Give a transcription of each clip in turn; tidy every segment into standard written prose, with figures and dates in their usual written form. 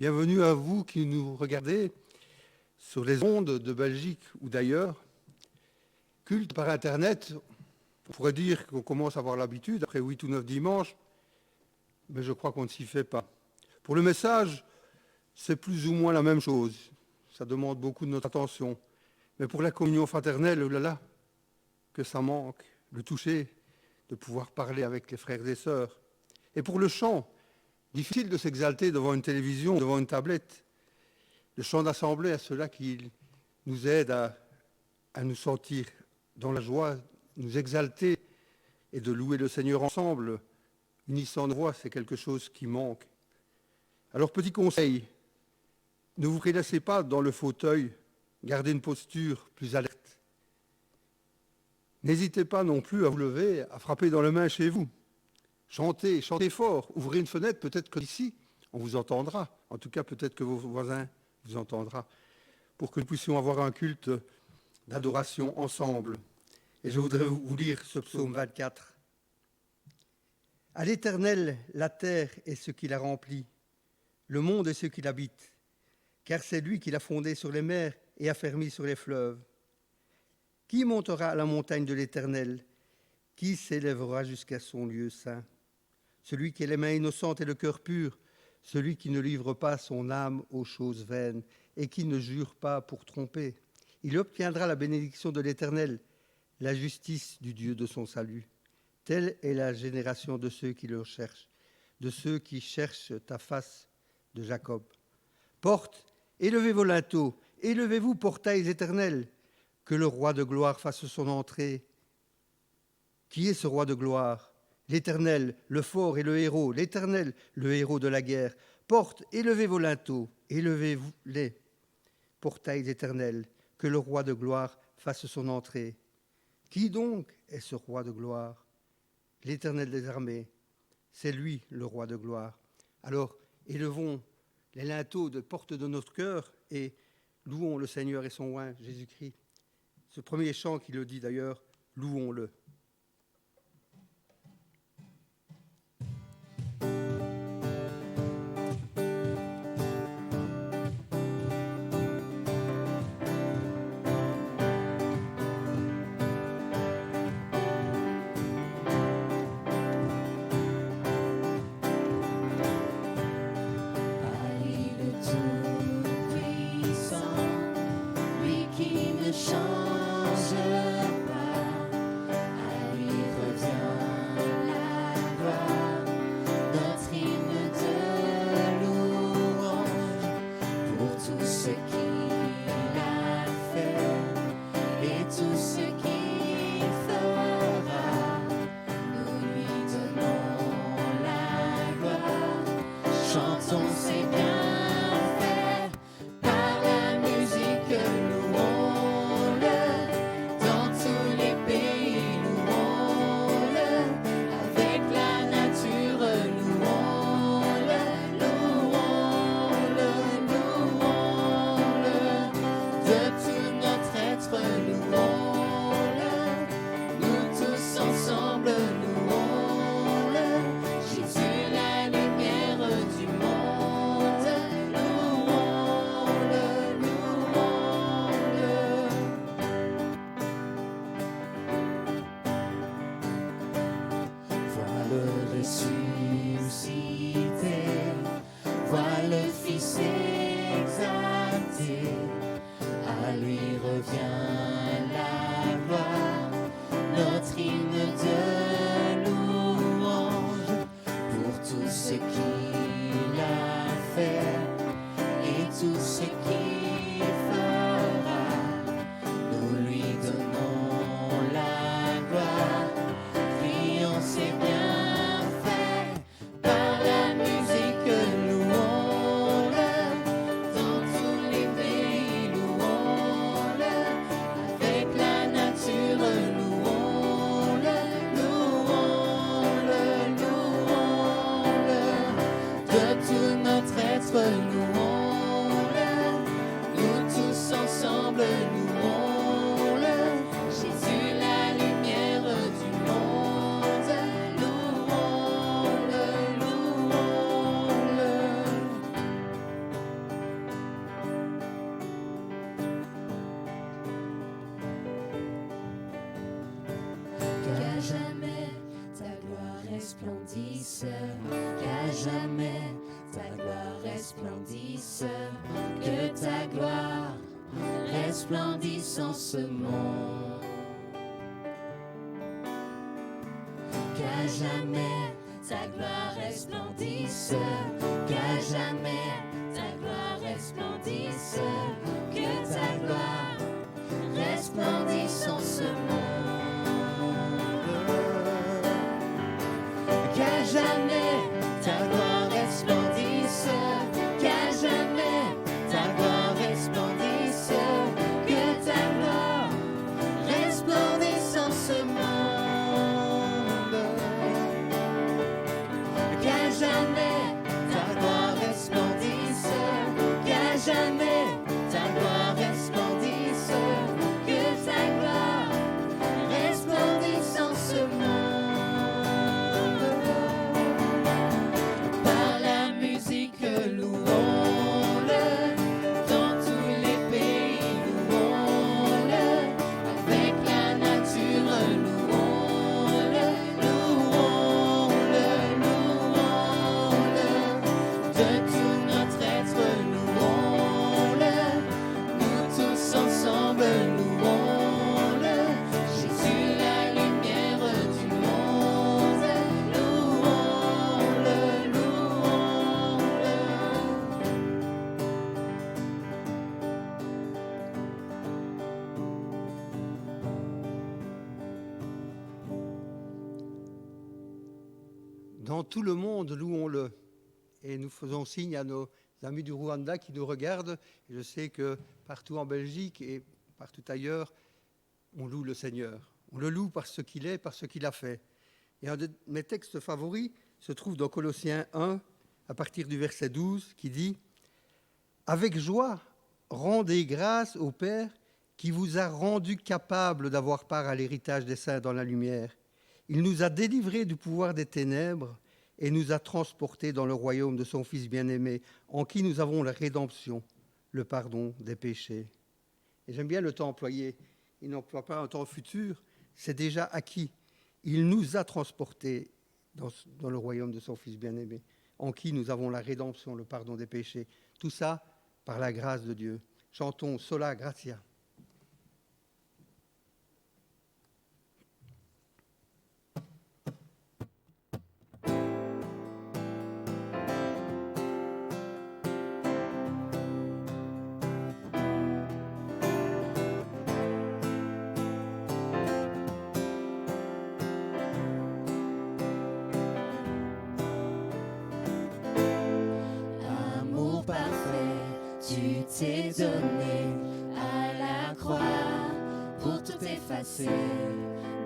Bienvenue à vous qui nous regardez sur les ondes de Belgique ou d'ailleurs. Culte par Internet, on pourrait dire qu'on commence à avoir l'habitude après 8 ou 9 dimanches, mais je crois qu'on ne s'y fait pas. Pour le message, c'est plus ou moins la même chose. Ça demande beaucoup de notre attention. Mais pour la communion fraternelle, oh là là, que ça manque, le toucher, de pouvoir parler avec les frères et sœurs. Et pour le chant, difficile de s'exalter devant une télévision, devant une tablette. Le chant d'assemblée à ceux-là qui nous aident à nous sentir dans la joie, nous exalter et de louer le Seigneur ensemble, unissant nos voix, c'est quelque chose qui manque. Alors, petit conseil, ne vous prélassez pas dans le fauteuil, gardez une posture plus alerte. N'hésitez pas non plus à vous lever, à frapper dans les mains chez vous. Chantez, chantez fort, ouvrez une fenêtre, peut-être que d'ici, on vous entendra. En tout cas, peut-être que vos voisins vous entendront, pour que nous puissions avoir un culte d'adoration ensemble. Et je voudrais vous lire ce psaume 24. À l'Éternel, la terre et ce qui la remplit, le monde et ceux qui l'habitent, car c'est lui qui l'a fondé sur les mers et affermi sur les fleuves. Qui montera à la montagne de l'Éternel? Qui s'élèvera jusqu'à son lieu saint? Celui qui a les mains innocentes et le cœur pur, celui qui ne livre pas son âme aux choses vaines et qui ne jure pas pour tromper. Il obtiendra la bénédiction de l'Éternel, la justice du Dieu de son salut. Telle est la génération de ceux qui le cherchent, de ceux qui cherchent ta face de Jacob. Porte, élevez vos linteaux, élevez-vous, portails éternels, que le roi de gloire fasse son entrée. Qui est ce roi de gloire? L'Éternel, le fort et le héros, l'Éternel, le héros de la guerre. Porte, élevez vos linteaux, élevez-vous-les, portails éternels, que le roi de gloire fasse son entrée. Qui donc est ce roi de gloire? L'Éternel des armées, c'est lui le roi de gloire. Alors, élevons les linteaux de porte de notre cœur et louons le Seigneur et son oint, Jésus-Christ. Ce premier chant qui le dit d'ailleurs, louons-le. resplendisse, que ta gloire resplendisse en ce monde. Qu'à jamais ta gloire resplendisse, qu'à jamais ta gloire resplendisse, que ta gloire resplendisse en ce monde. Qu'à jamais ta gloire resplendisse, qu'à jamais ta gloire resplendisse, que ta gloire resplendisse en ce monde. Qu'à jamais ta gloire resplendisse, qu'à jamais ta gloire resplendisse, que ta gloire resplendisse en ce monde. Par la musique louons-le, dans tous les pays louons-le, avec la nature louons-le, louons-le, louons-le, de tout notre être louons-le, nous tous ensemble louons-le, Jésus la lumière du monde, louons-le, louons-le. Dans tout le monde, louons-le. Et nous faisons signe à nos amis du Rwanda qui nous regardent. Et je sais que partout en Belgique et partout ailleurs, on loue le Seigneur. On le loue par ce qu'il est, par ce qu'il a fait. Et un de mes textes favoris se trouve dans Colossiens 1, à partir du verset 12, qui dit « Avec joie, rendez grâce au Père qui vous a rendu capable d'avoir part à l'héritage des saints dans la lumière. Il nous a délivrés du pouvoir des ténèbres et nous a transportés dans le royaume de son Fils bien-aimé, en qui nous avons la rédemption, le pardon des péchés. » Et j'aime bien le temps employé. Il n'emploie pas un temps futur, c'est déjà acquis. Il nous a transportés dans le royaume de son Fils bien-aimé, en qui nous avons la rédemption, le pardon des péchés. Tout ça par la grâce de Dieu. Chantons Sola Gratia. Amour parfait, tu t'es donné à la croix pour tout effacer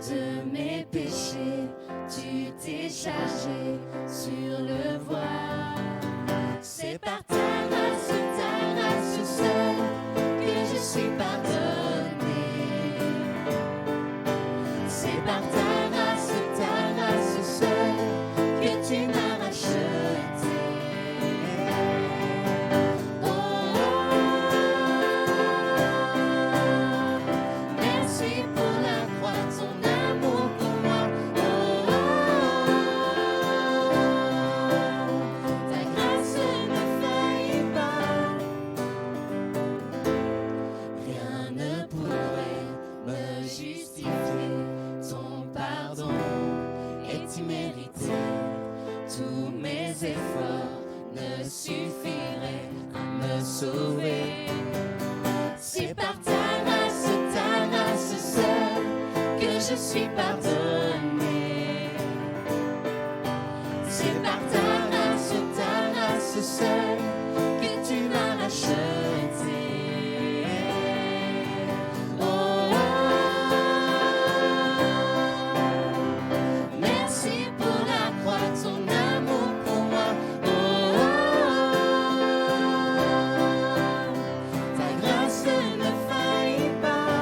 de mes péchés. Tu t'es chargé sur le voile. C'est par ta grâce seule que je suis pardonné. C'est par ta grâce seule que tu m'as racheté. Merci pour la croix, ton amour pour moi. Ta grâce ne faillit pas. Rien ne pourrait me justifier. Ton pardon est immérité. Tous mes efforts ne suffiraient à me sauver. C'est par ta grâce seule que je suis pardonné. C'est par ta grâce seule que tu m'as racheté. Merci pour la croix, ton amour pour moi. Ta grâce ne faillit pas.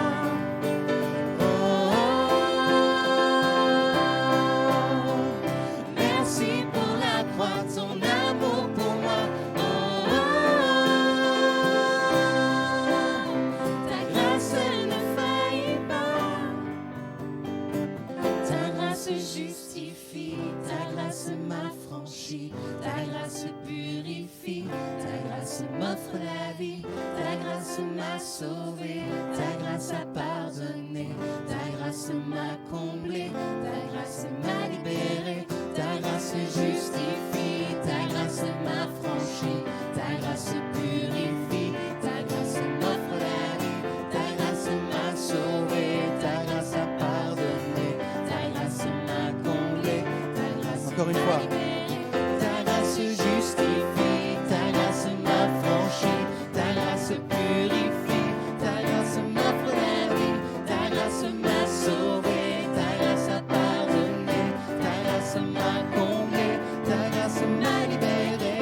grâce m'offre la vie, ta grâce m'a sauvé, ta grâce a pardonné, ta grâce m'a comblé, ta grâce m'a libéré, ta grâce justifie, ta grâce m'a franchi, ta grâce purifie, ta grâce m'offre la vie, ta grâce m'a sauvé, ta grâce a pardonné, ta grâce m'a comblé, ta grâce Encore une m'a fois. libéré, ta grâce justifie, ta grâce m'a franchi, ta grâce purifie, ta grâce m'offre la vie, ta grâce m'a sauvé, ta grâce a pardonné, ta grâce m'a comblé, ta grâce m'a libéré.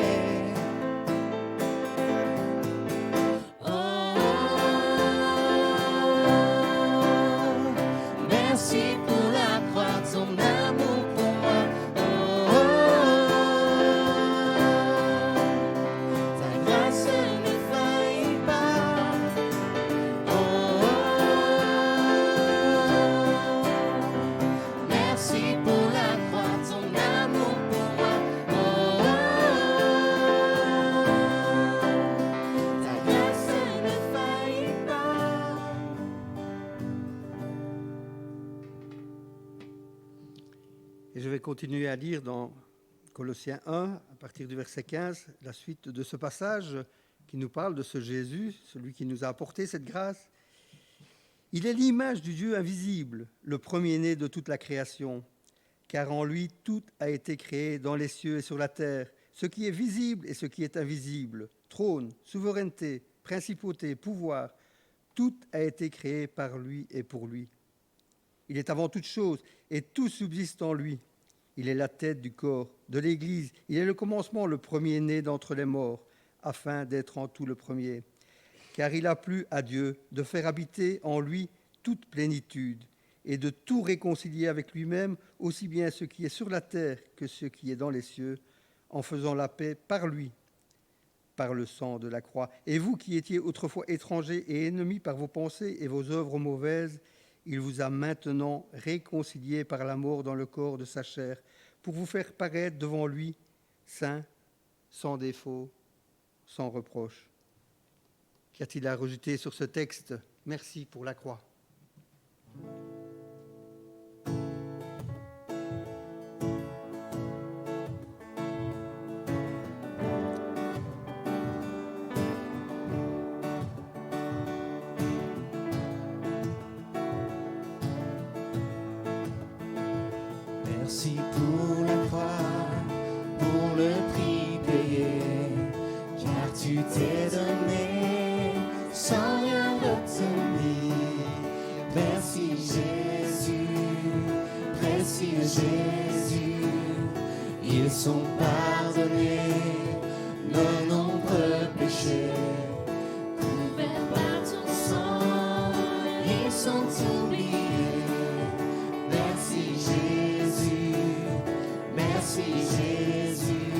Oh, merci pour la croix, ton amour pour moi. Oh, ta grâce ne faillit pas. Oh, merci pour la croix, ton amour pour moi. Oh, ta grâce ne faillit pas. Et je vais continuer à lire dans Colossiens 1, à partir du verset 15, la suite de ce passage qui nous parle de ce Jésus, celui qui nous a apporté cette grâce. Il est l'image du Dieu invisible, le premier-né de toute la création, car en lui tout a été créé dans les cieux et sur la terre, ce qui est visible et ce qui est invisible, trône, souveraineté, principauté, pouvoir, tout a été créé par lui et pour lui. Il est avant toute chose et tout subsiste en lui. Il est la tête du corps, de l'Église. Il est le commencement, le premier-né d'entre les morts, afin d'être en tout le premier. Car il a plu à Dieu de faire habiter en lui toute plénitude et de tout réconcilier avec lui-même, aussi bien ce qui est sur la terre que ce qui est dans les cieux, en faisant la paix par lui, par le sang de la croix. Et vous qui étiez autrefois étrangers et ennemis par vos pensées et vos œuvres mauvaises, il vous a maintenant réconciliés par la mort dans le corps de sa chair, pour vous faire paraître devant lui, saint, sans défaut, sans reproche. Qu'y a-t-il à rajouter sur ce texte? Merci pour la croix. Merci pour la croix, pour le prix payé, car tu t'es donné sans rien retenir. Merci Jésus, précieux Jésus, ils sont pardonnés, nos nombreux péchés. Couverts par ton sang, ils sont oubliés. Merci Jésus, merci Jésus,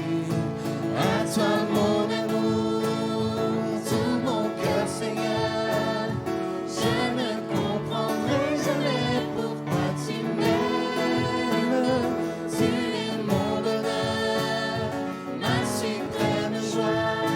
à toi mon amour, tout mon cœur Seigneur. Je ne comprendrai jamais pourquoi tu m'aimes. Tu es mon bonheur, ma suprême joie.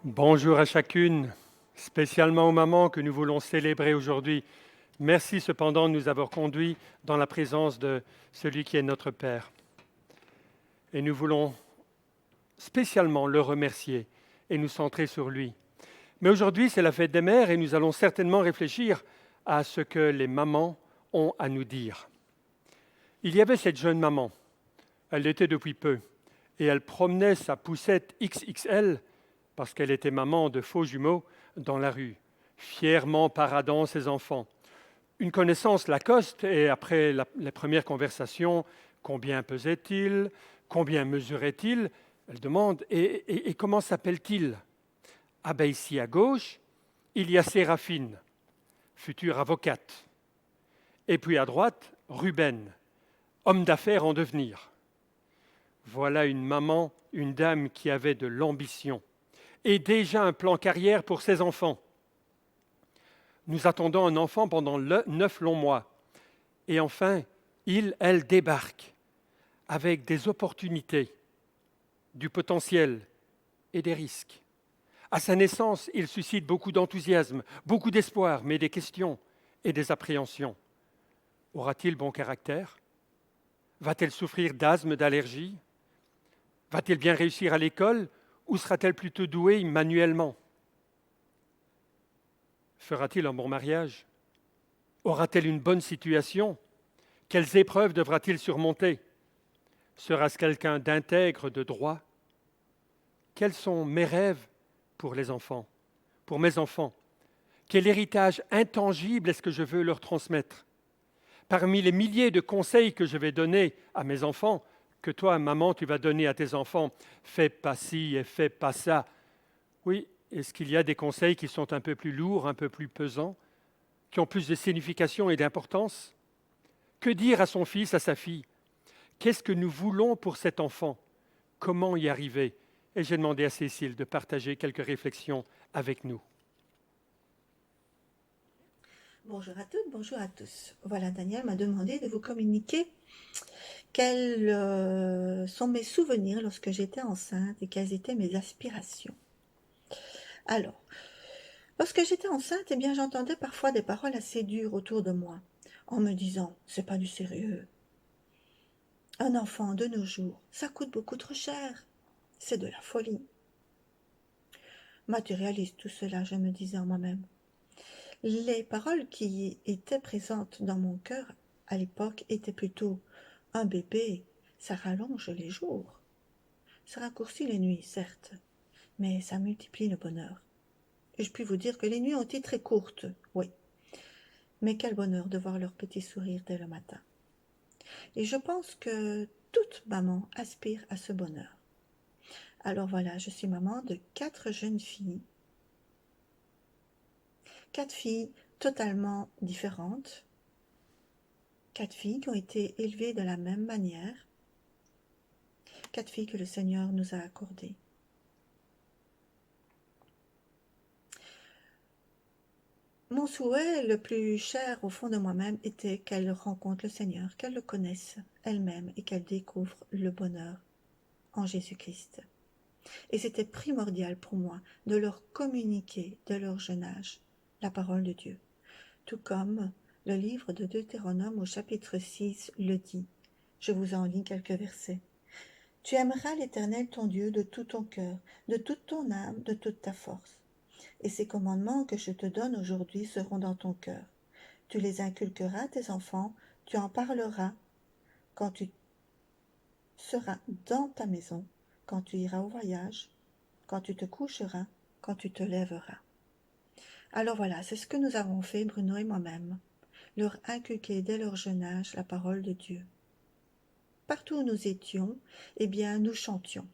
Bonjour à chacune, spécialement aux mamans que nous voulons célébrer aujourd'hui. Merci cependant de nous avoir conduits dans la présence de celui qui est notre Père. Et nous voulons spécialement le remercier et nous centrer sur lui. Mais aujourd'hui, c'est la fête des mères et nous allons certainement réfléchir à ce que les mamans ont à nous dire. Il y avait cette jeune maman, elle l'était depuis peu, et elle promenait sa poussette XXL, parce qu'elle était maman de faux jumeaux, dans la rue, fièrement paradant ses enfants. Une connaissance l'accoste et après les premières conversations, combien pesait-il, combien mesurait-il, elle demande et comment s'appelle-t-il? Ah ben ici à gauche, il y a Séraphine, future avocate. Et puis à droite, Ruben, homme d'affaires en devenir. Voilà une maman, une dame qui avait de l'ambition et déjà un plan carrière pour ses enfants. Nous attendons un enfant pendant 9 longs mois. Et enfin, elle débarque avec des opportunités, du potentiel et des risques. À sa naissance, il suscite beaucoup d'enthousiasme, beaucoup d'espoir, mais des questions et des appréhensions. Aura-t-il bon caractère? Va-t-elle souffrir d'asthme, d'allergie? Va-t-elle bien réussir à l'école ou sera-t-elle plutôt douée manuellement? Fera-t-il un bon mariage? Aura-t-elle une bonne situation? Quelles épreuves devra-t-il surmonter? Sera-ce quelqu'un d'intègre, de droit? Quels sont mes rêves pour les enfants, pour mes enfants? Quel héritage intangible est-ce que je veux leur transmettre? Parmi les milliers de conseils que je vais donner à mes enfants, que toi, maman, tu vas donner à tes enfants, fais pas ci et fais pas ça. Oui, est-ce qu'il y a des conseils qui sont un peu plus lourds, un peu plus pesants, qui ont plus de signification et d'importance? Que dire à son fils, à sa fille? Qu'est-ce que nous voulons pour cet enfant? Comment y arriver? Et j'ai demandé à Cécile de partager quelques réflexions avec nous. Bonjour à toutes, bonjour à tous. Voilà, Daniel m'a demandé de vous communiquer quels sont mes souvenirs lorsque j'étais enceinte et quelles étaient mes aspirations. Alors, lorsque j'étais enceinte, eh bien, j'entendais parfois des paroles assez dures autour de moi, en me disant « c'est pas du sérieux ». Un enfant de nos jours, ça coûte beaucoup trop cher. C'est de la folie. Matérialiste tout cela, je me disais en moi-même. Les paroles qui étaient présentes dans mon cœur à l'époque étaient plutôt « un bébé, ça rallonge les jours. Ça raccourcit les nuits, certes, mais ça multiplie le bonheur. » Et je puis vous dire que les nuits ont été très courtes, oui. Mais quel bonheur de voir leur petit sourire dès le matin. Et je pense que toute maman aspire à ce bonheur. Alors voilà, je suis maman de 4 jeunes filles. 4 filles totalement différentes. 4 filles qui ont été élevées de la même manière. 4 filles que le Seigneur nous a accordées. Mon souhait le plus cher au fond de moi-même était qu'elles rencontrent le Seigneur, qu'elles le connaissent elles-mêmes et qu'elles découvrent le bonheur en Jésus-Christ. Et c'était primordial pour moi de leur communiquer de leur jeune âge la parole de Dieu. Tout comme le livre de Deutéronome au chapitre 6 le dit. Je vous en lis quelques versets. « Tu aimeras l'Éternel ton Dieu de tout ton cœur, de toute ton âme, de toute ta force. Et ces commandements que je te donne aujourd'hui seront dans ton cœur. Tu les inculqueras à tes enfants, tu en parleras quand tu seras dans ta maison, quand tu iras au voyage, quand tu te coucheras, quand tu te lèveras. » Alors voilà, c'est ce que nous avons fait, Bruno et moi-même, leur inculquer dès leur jeune âge la parole de Dieu. Partout où nous étions, eh bien, nous chantions.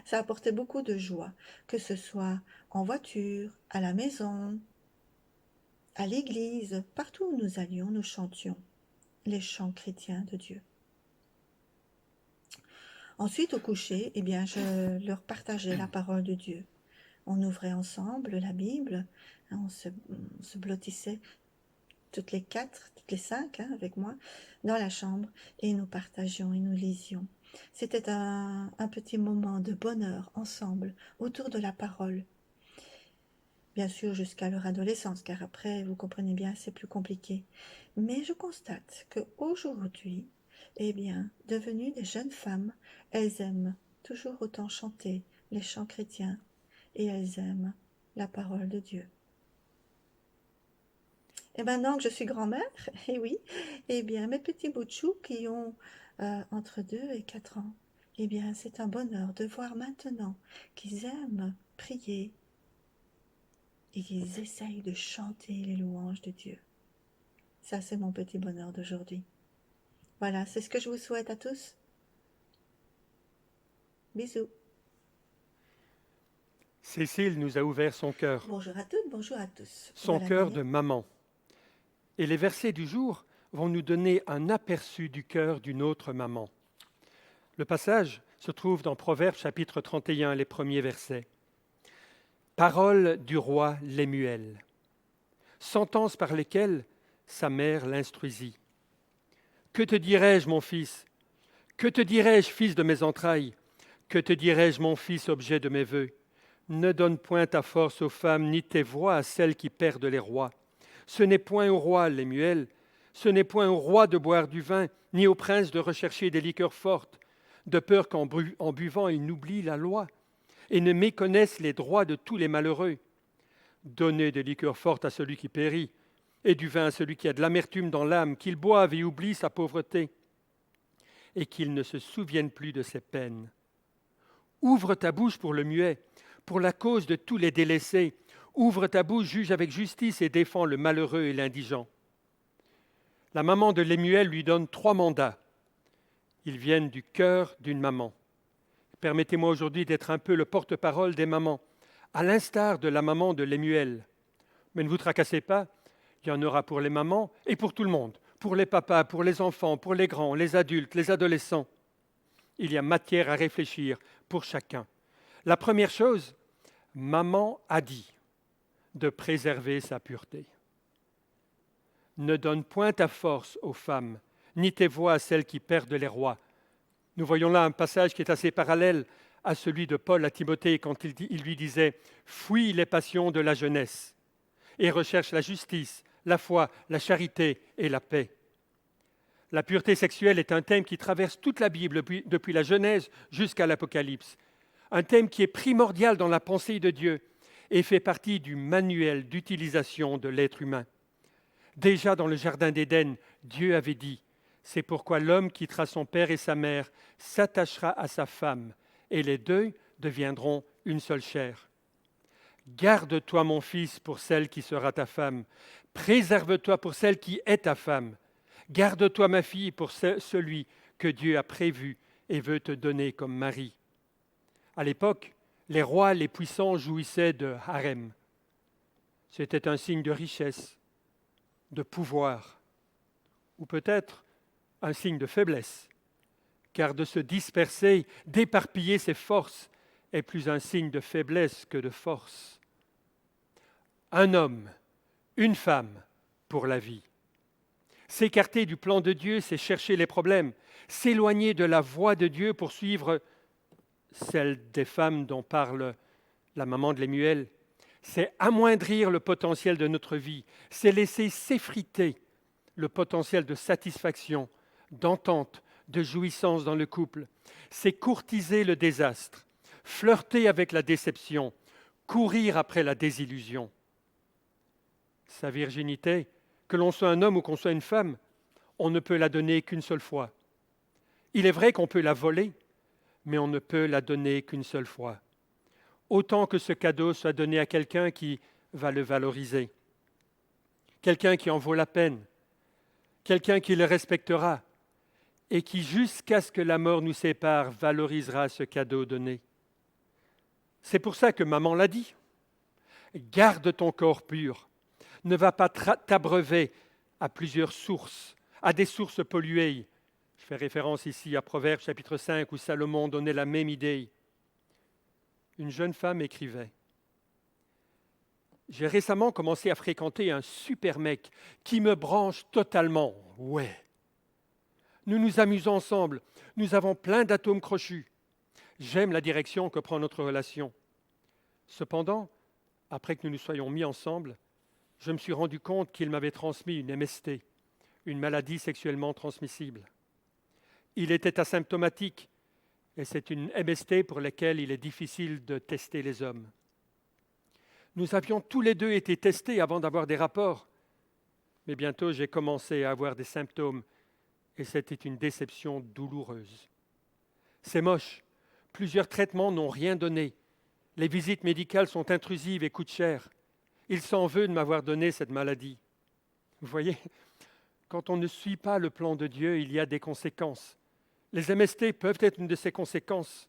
Ça apportait beaucoup de joie, que ce soit en voiture, à la maison, à l'église, partout où nous allions, nous chantions les chants chrétiens de Dieu. Ensuite, au coucher, eh bien, je leur partageais la parole de Dieu. On ouvrait ensemble la Bible, on se blottissait toutes les 5 avec moi, dans la chambre, et nous partagions et nous lisions. C'était un petit moment de bonheur ensemble, autour de la parole. Bien sûr, jusqu'à leur adolescence, car après, vous comprenez bien, c'est plus compliqué. Mais je constate qu'aujourd'hui, eh bien, devenues des jeunes femmes, elles aiment toujours autant chanter les chants chrétiens et elles aiment la parole de Dieu. Et maintenant que je suis grand-mère, eh oui, eh bien, mes petits bouts de chou qui ont entre 2 et 4 ans, eh bien, c'est un bonheur de voir maintenant qu'ils aiment prier et qu'ils essayent de chanter les louanges de Dieu. Ça, c'est mon petit bonheur d'aujourd'hui. Voilà, c'est ce que je vous souhaite à tous. Bisous. Cécile nous a ouvert son cœur, Bonjour à toutes, bonjour à tous. son Voilà, cœur Daniel. de maman. Et les versets du jour vont nous donner un aperçu du cœur d'une autre maman. Le passage se trouve dans Proverbes chapitre 31, les premiers versets. Parole du roi Lemuel, sentences par lesquelles sa mère l'instruisit. Que te dirai-je, mon fils? Que te dirai-je, fils de mes entrailles? Que te dirai-je, mon fils, objet de mes vœux? Ne donne point ta force aux femmes, ni tes voix à celles qui perdent les rois. Ce n'est point au roi, Lemuel, ce n'est point au roi de boire du vin, ni au prince de rechercher des liqueurs fortes, de peur qu'en buvant ils n'oublient la loi et ne méconnaissent les droits de tous les malheureux. Donnez des liqueurs fortes à celui qui périt, et du vin à celui qui a de l'amertume dans l'âme, qu'il boive et oublie sa pauvreté, et qu'il ne se souvienne plus de ses peines. Ouvre ta bouche pour le muet, pour la cause de tous les délaissés. Ouvre ta bouche, juge avec justice et défends le malheureux et l'indigent. La maman de Lemuel lui donne 3 mandats. Ils viennent du cœur d'une maman. Permettez-moi aujourd'hui d'être un peu le porte-parole des mamans, à l'instar de la maman de Lemuel. Mais ne vous tracassez pas, il y en aura pour les mamans et pour tout le monde, pour les papas, pour les enfants, pour les grands, les adultes, les adolescents. Il y a matière à réfléchir pour chacun. La première chose, maman a dit de préserver sa pureté. Ne donne point ta force aux femmes, ni tes voix à celles qui perdent les rois. Nous voyons là un passage qui est assez parallèle à celui de Paul à Timothée quand il lui disait « Fuis les passions de la jeunesse et recherche la justice, la foi, la charité et la paix. » La pureté sexuelle est un thème qui traverse toute la Bible depuis la Genèse jusqu'à l'Apocalypse. Un thème qui est primordial dans la pensée de Dieu et fait partie du manuel d'utilisation de l'être humain. Déjà dans le Jardin d'Éden, Dieu avait dit « C'est pourquoi l'homme quittera son père et sa mère, s'attachera à sa femme, et les deux deviendront une seule chair. Garde-toi, mon fils, pour celle qui sera ta femme. Préserve-toi pour celle qui est ta femme. Garde-toi, ma fille, pour celui que Dieu a prévu et veut te donner comme mari. » À l'époque, les rois les puissants jouissaient de harem. C'était un signe de richesse, de pouvoir, ou peut-être un signe de faiblesse, car de se disperser, d'éparpiller ses forces est plus un signe de faiblesse que de force. Un homme, une femme pour la vie. S'écarter du plan de Dieu, c'est chercher les problèmes, s'éloigner de la voie de Dieu pour suivre celle des femmes dont parle la maman de Lemuel. C'est amoindrir le potentiel de notre vie, c'est laisser s'effriter le potentiel de satisfaction, d'entente, de jouissance dans le couple. C'est courtiser le désastre, flirter avec la déception, courir après la désillusion. Sa virginité, que l'on soit un homme ou qu'on soit une femme, on ne peut la donner qu'une seule fois. Il est vrai qu'on peut la voler, mais on ne peut la donner qu'une seule fois. Autant que ce cadeau soit donné à quelqu'un qui va le valoriser, quelqu'un qui en vaut la peine, quelqu'un qui le respectera et qui, jusqu'à ce que la mort nous sépare, valorisera ce cadeau donné. C'est pour ça que maman l'a dit. Garde ton corps pur. Ne va pas t'abreuver à plusieurs sources, à des sources polluées. Je fais référence ici à Proverbes chapitre 5 où Salomon donnait la même idée. Une jeune femme écrivait « J'ai récemment commencé à fréquenter un super mec qui me branche totalement. Ouais. Nous nous amusons ensemble. Nous avons plein d'atomes crochus. J'aime la direction que prend notre relation. Cependant, après que nous nous soyons mis ensemble, je me suis rendu compte qu'il m'avait transmis une MST, une maladie sexuellement transmissible. Il était asymptomatique et c'est une MST pour laquelle il est difficile de tester les hommes. Nous avions tous les deux été testés avant d'avoir des rapports, mais bientôt j'ai commencé à avoir des symptômes et c'était une déception douloureuse. C'est moche, plusieurs traitements n'ont rien donné, les visites médicales sont intrusives et coûtent cher. Il s'en veut de m'avoir donné cette maladie. Vous voyez, quand on ne suit pas le plan de Dieu, il y a des conséquences. Les MST peuvent être une de ces conséquences.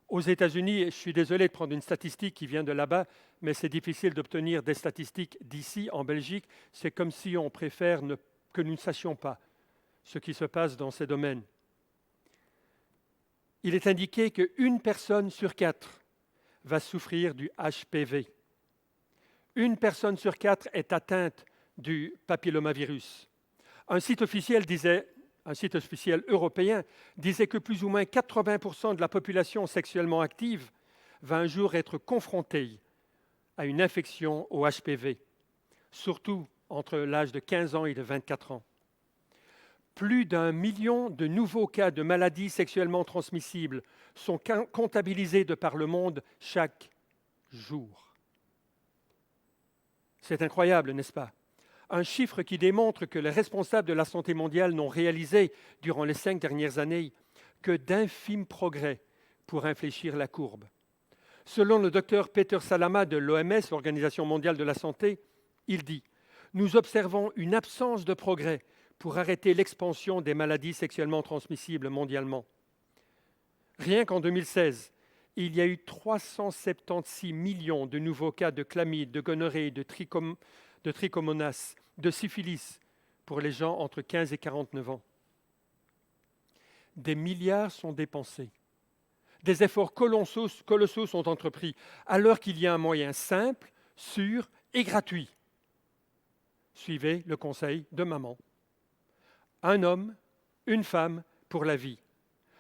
Aux États-Unis, je suis désolé de prendre une statistique qui vient de là-bas, mais c'est difficile d'obtenir des statistiques d'ici, en Belgique. C'est comme si on préfère que nous ne sachions pas ce qui se passe dans ces domaines. Il est indiqué qu'une personne sur 4 va souffrir du HPV. Une personne sur 4 est atteinte du papillomavirus. Un site officiel européen disait que plus ou moins 80% de la population sexuellement active va un jour être confrontée à une infection au HPV, surtout entre l'âge de 15 ans et de 24 ans. Plus d'1 million de nouveaux cas de maladies sexuellement transmissibles sont comptabilisés de par le monde chaque jour. C'est incroyable, n'est-ce pas? Un chiffre qui démontre que les responsables de la santé mondiale n'ont réalisé, durant les 5 dernières années, que d'infimes progrès pour infléchir la courbe. Selon le docteur Peter Salama de l'OMS, l'Organisation mondiale de la santé, il dit « Nous observons une absence de progrès pour arrêter l'expansion des maladies sexuellement transmissibles mondialement. » Rien qu'en 2016, il y a eu 376 millions de nouveaux cas de chlamyde, de gonorrhée, de trichomonas, de syphilis pour les gens entre 15 et 49 ans. Des milliards sont dépensés. Des efforts colossaux sont entrepris, alors qu'il y a un moyen simple, sûr et gratuit. Suivez le conseil de maman. Un homme, une femme pour la vie.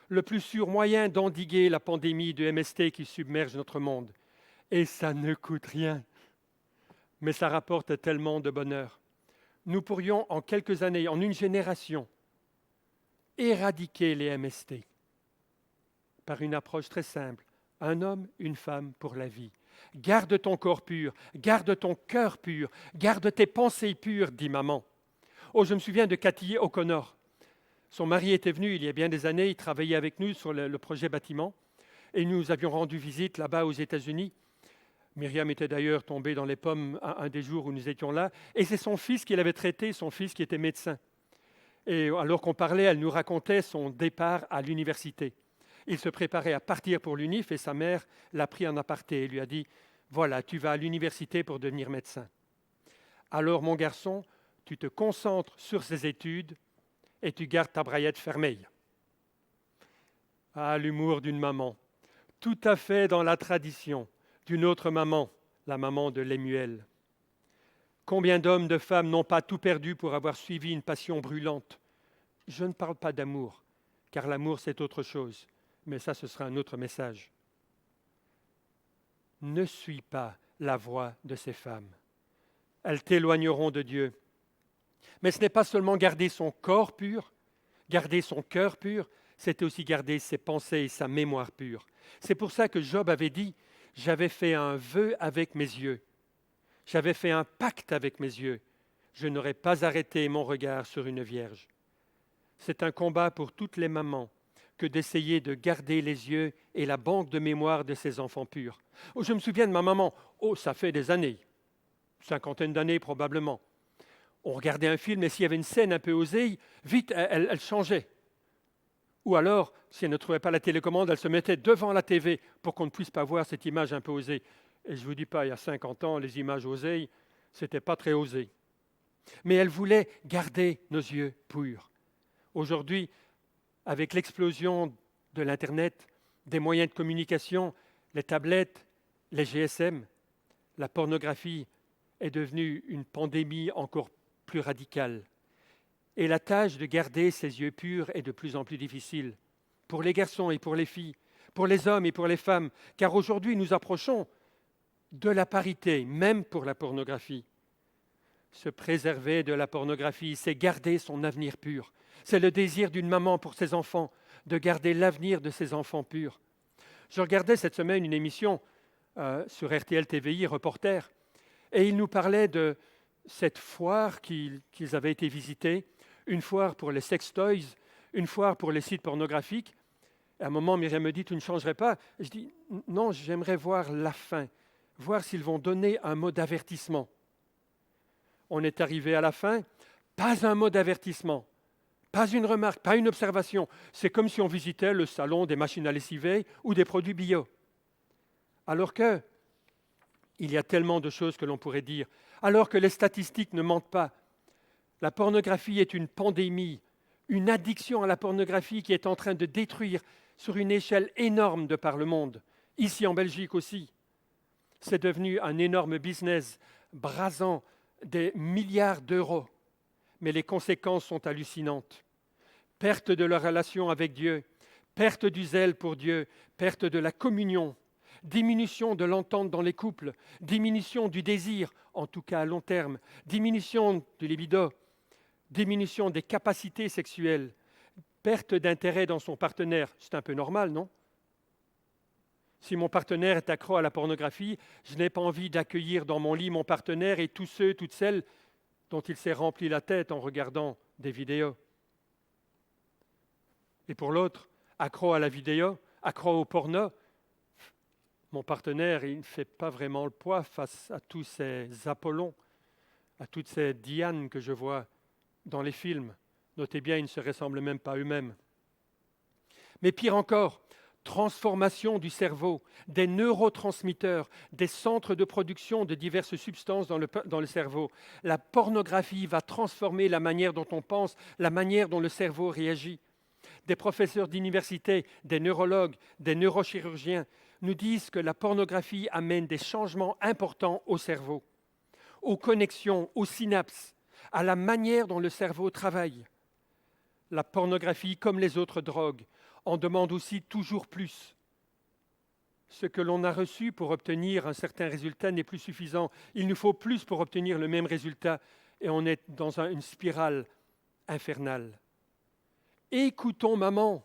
Le plus sûr moyen d'endiguer la pandémie de MST qui submerge notre monde. Et ça ne coûte rien. Mais ça rapporte tellement de bonheur. Nous pourrions, en quelques années, en une génération, éradiquer les MST par une approche très simple. Un homme, une femme pour la vie. Garde ton corps pur, garde ton cœur pur, garde tes pensées pures, dit maman. Oh, je me souviens de Cathy O'Connor. Son mari était venu il y a bien des années, il travaillait avec nous sur le projet bâtiment, et nous avions rendu visite là-bas aux États-Unis. Myriam était d'ailleurs tombée dans les pommes un des jours où nous étions là, et c'est son fils qui l'avait traité, son fils qui était médecin. Et alors qu'on parlait, elle nous racontait son départ à l'université. Il se préparait à partir pour l'UNIF et sa mère l'a pris en aparté et lui a dit « Voilà, tu vas à l'université pour devenir médecin. Alors mon garçon, tu te concentres sur ces études et tu gardes ta braillette fermée. » Ah, l'humour d'une maman, tout à fait dans la tradition d'une autre maman, la maman de Lemuel. Combien d'hommes, de femmes n'ont pas tout perdu pour avoir suivi une passion brûlante? Je ne parle pas d'amour, car l'amour c'est autre chose, mais ça ce sera un autre message. Ne suis pas la voix de ces femmes. Elles t'éloigneront de Dieu. Mais ce n'est pas seulement garder son corps pur, garder son cœur pur, c'est aussi garder ses pensées et sa mémoire pure. C'est pour ça que Job avait dit « J'avais fait un vœu avec mes yeux, j'avais fait un pacte avec mes yeux, je n'aurais pas arrêté mon regard sur une vierge. » C'est un combat pour toutes les mamans que d'essayer de garder les yeux et la banque de mémoire de ses enfants purs. Oh, je me souviens de ma maman, ça fait des années, 50 d'années probablement. On regardait un film et s'il y avait une scène un peu osée, vite, elle changeait. Ou alors, si elle ne trouvait pas la télécommande, elle se mettait devant la TV pour qu'on ne puisse pas voir cette image un peu osée. Et je ne vous dis pas, il y a 50 ans, les images osées, ce n'était pas très osé. Mais elle voulait garder nos yeux purs. Aujourd'hui, avec l'explosion de l'Internet, des moyens de communication, les tablettes, les GSM, la pornographie est devenue une pandémie encore plus radicale. Et la tâche de garder ces yeux purs est de plus en plus difficile pour les garçons et pour les filles, pour les hommes et pour les femmes, car aujourd'hui nous approchons de la parité, même pour la pornographie. Se préserver de la pornographie, c'est garder son avenir pur. C'est le désir d'une maman pour ses enfants, de garder l'avenir de ses enfants purs. Je regardais cette semaine une émission sur RTL TVI, Reporter, et ils nous parlaient de cette foire qu'ils avaient été visiter, une foire pour les sex toys, une foire pour les sites pornographiques. À un moment, Myriam me dit, tu ne changerais pas? Je dis, non, j'aimerais voir la fin, voir s'ils vont donner un mot d'avertissement. On est arrivé à la fin, pas un mot d'avertissement, pas une remarque, pas une observation. C'est comme si on visitait le salon des machines à lessiver ou des produits bio. Alors que, il y a tellement de choses que l'on pourrait dire, alors que les statistiques ne mentent pas. La pornographie est une pandémie, une addiction à la pornographie qui est en train de détruire sur une échelle énorme de par le monde, ici en Belgique aussi. C'est devenu un énorme business brasant des milliards d'euros, mais les conséquences sont hallucinantes. Perte de la relation avec Dieu, perte du zèle pour Dieu, perte de la communion, diminution de l'entente dans les couples, diminution du désir, en tout cas à long terme, diminution du libido, diminution des capacités sexuelles, perte d'intérêt dans son partenaire. C'est un peu normal, non? Si mon partenaire est accro à la pornographie, je n'ai pas envie d'accueillir dans mon lit mon partenaire et tous ceux, toutes celles dont il s'est rempli la tête en regardant des vidéos. Et pour l'autre, accro à la vidéo, accro au porno, mon partenaire, il ne fait pas vraiment le poids face à tous ces Apollons, à toutes ces Dianes que je vois dans les films. Notez bien, ils ne se ressemblent même pas eux-mêmes. Mais pire encore, transformation du cerveau, des neurotransmetteurs, des centres de production de diverses substances dans le cerveau. La pornographie va transformer la manière dont on pense, la manière dont le cerveau réagit. Des professeurs d'université, des neurologues, des neurochirurgiens nous disent que la pornographie amène des changements importants au cerveau, aux connexions, aux synapses, à la manière dont le cerveau travaille. La pornographie, comme les autres drogues, en demande aussi toujours plus. Ce que l'on a reçu pour obtenir un certain résultat n'est plus suffisant. Il nous faut plus pour obtenir le même résultat et on est dans une spirale infernale. Écoutons maman,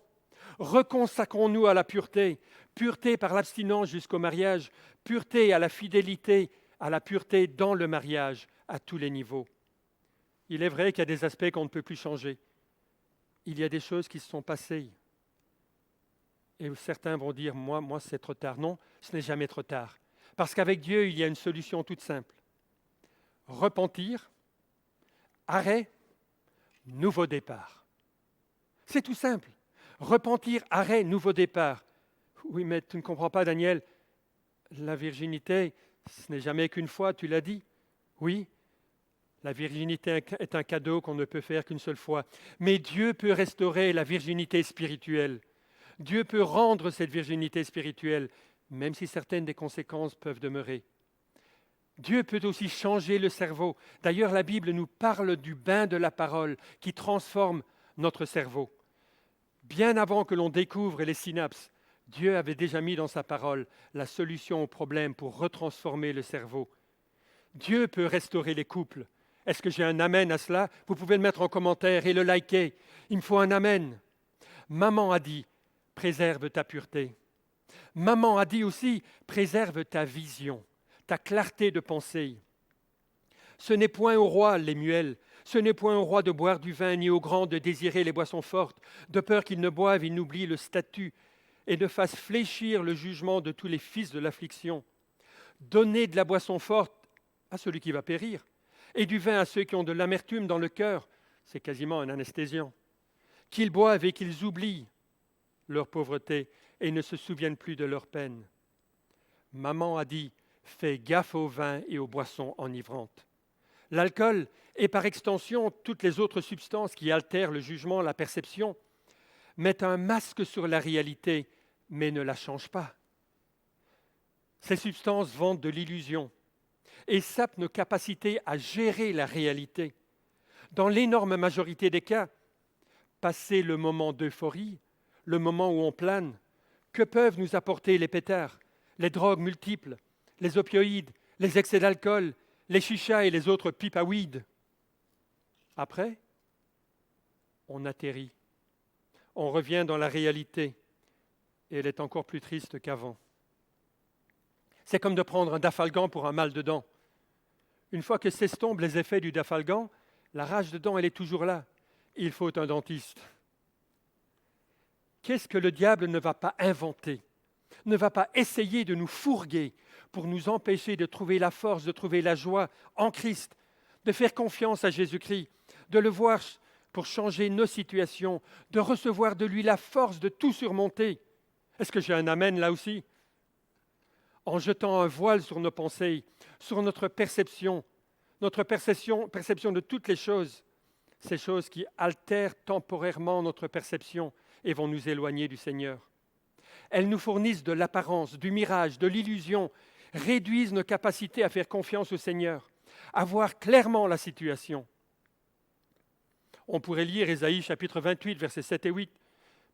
reconsacrons-nous à la pureté, pureté par l'abstinence jusqu'au mariage, pureté à la fidélité, à la pureté dans le mariage, à tous les niveaux. Il est vrai qu'il y a des aspects qu'on ne peut plus changer. Il y a des choses qui se sont passées. Et certains vont dire, moi c'est trop tard. Non, ce n'est jamais trop tard. Parce qu'avec Dieu, il y a une solution toute simple. Repentir, arrêt, nouveau départ. C'est tout simple. Repentir, arrêt, nouveau départ. Oui, mais tu ne comprends pas, Daniel. La virginité, ce n'est jamais qu'une fois, tu l'as dit. Oui, la virginité est un cadeau qu'on ne peut faire qu'une seule fois. Mais Dieu peut restaurer la virginité spirituelle. Dieu peut rendre cette virginité spirituelle, même si certaines des conséquences peuvent demeurer. Dieu peut aussi changer le cerveau. D'ailleurs, la Bible nous parle du bain de la parole qui transforme notre cerveau. Bien avant que l'on découvre les synapses, Dieu avait déjà mis dans sa parole la solution au problème pour retransformer le cerveau. Dieu peut restaurer les couples. Est-ce que j'ai un amen à cela? Vous pouvez le mettre en commentaire et le liker. Il me faut un amen. Maman a dit, préserve ta pureté. Maman a dit aussi, préserve ta vision, ta clarté de pensée. Ce n'est point au roi, Lemuel, ce n'est point au roi de boire du vin, ni au grand de désirer les boissons fortes, de peur qu'il ne boive, il n'oublie le statut et ne fasse fléchir le jugement de tous les fils de l'affliction. Donnez de la boisson forte à celui qui va périr, et du vin à ceux qui ont de l'amertume dans le cœur, c'est quasiment un anesthésiant. Qu'ils boivent et qu'ils oublient leur pauvreté et ne se souviennent plus de leur peine. Maman a dit, fais gaffe au vin et aux boissons enivrantes. L'alcool et par extension toutes les autres substances qui altèrent le jugement, la perception, mettent un masque sur la réalité, mais ne la changent pas. Ces substances vendent de l'illusion et sapent nos capacités à gérer la réalité. Dans l'énorme majorité des cas, passé le moment d'euphorie, le moment où on plane, que peuvent nous apporter les pétards, les drogues multiples, les opioïdes, les excès d'alcool, les chichas et les autres pipes à weed? Après, on atterrit, on revient dans la réalité et elle est encore plus triste qu'avant. C'est comme de prendre un dafalgan pour un mal de dents. Une fois que s'estompent les effets du dafalgan, la rage de dents, elle est toujours là. Il faut un dentiste. Qu'est-ce que le diable ne va pas inventer, ne va pas essayer de nous fourguer pour nous empêcher de trouver la force, de trouver la joie en Christ, de faire confiance à Jésus-Christ, de le voir pour changer nos situations, de recevoir de lui la force de tout surmonter. Est-ce que j'ai un amen là aussi? En jetant un voile sur nos pensées, sur notre perception de toutes les choses, ces choses qui altèrent temporairement notre perception et vont nous éloigner du Seigneur. Elles nous fournissent de l'apparence, du mirage, de l'illusion, réduisent nos capacités à faire confiance au Seigneur, à voir clairement la situation. On pourrait lire Ésaïe chapitre 28, versets 7 et 8,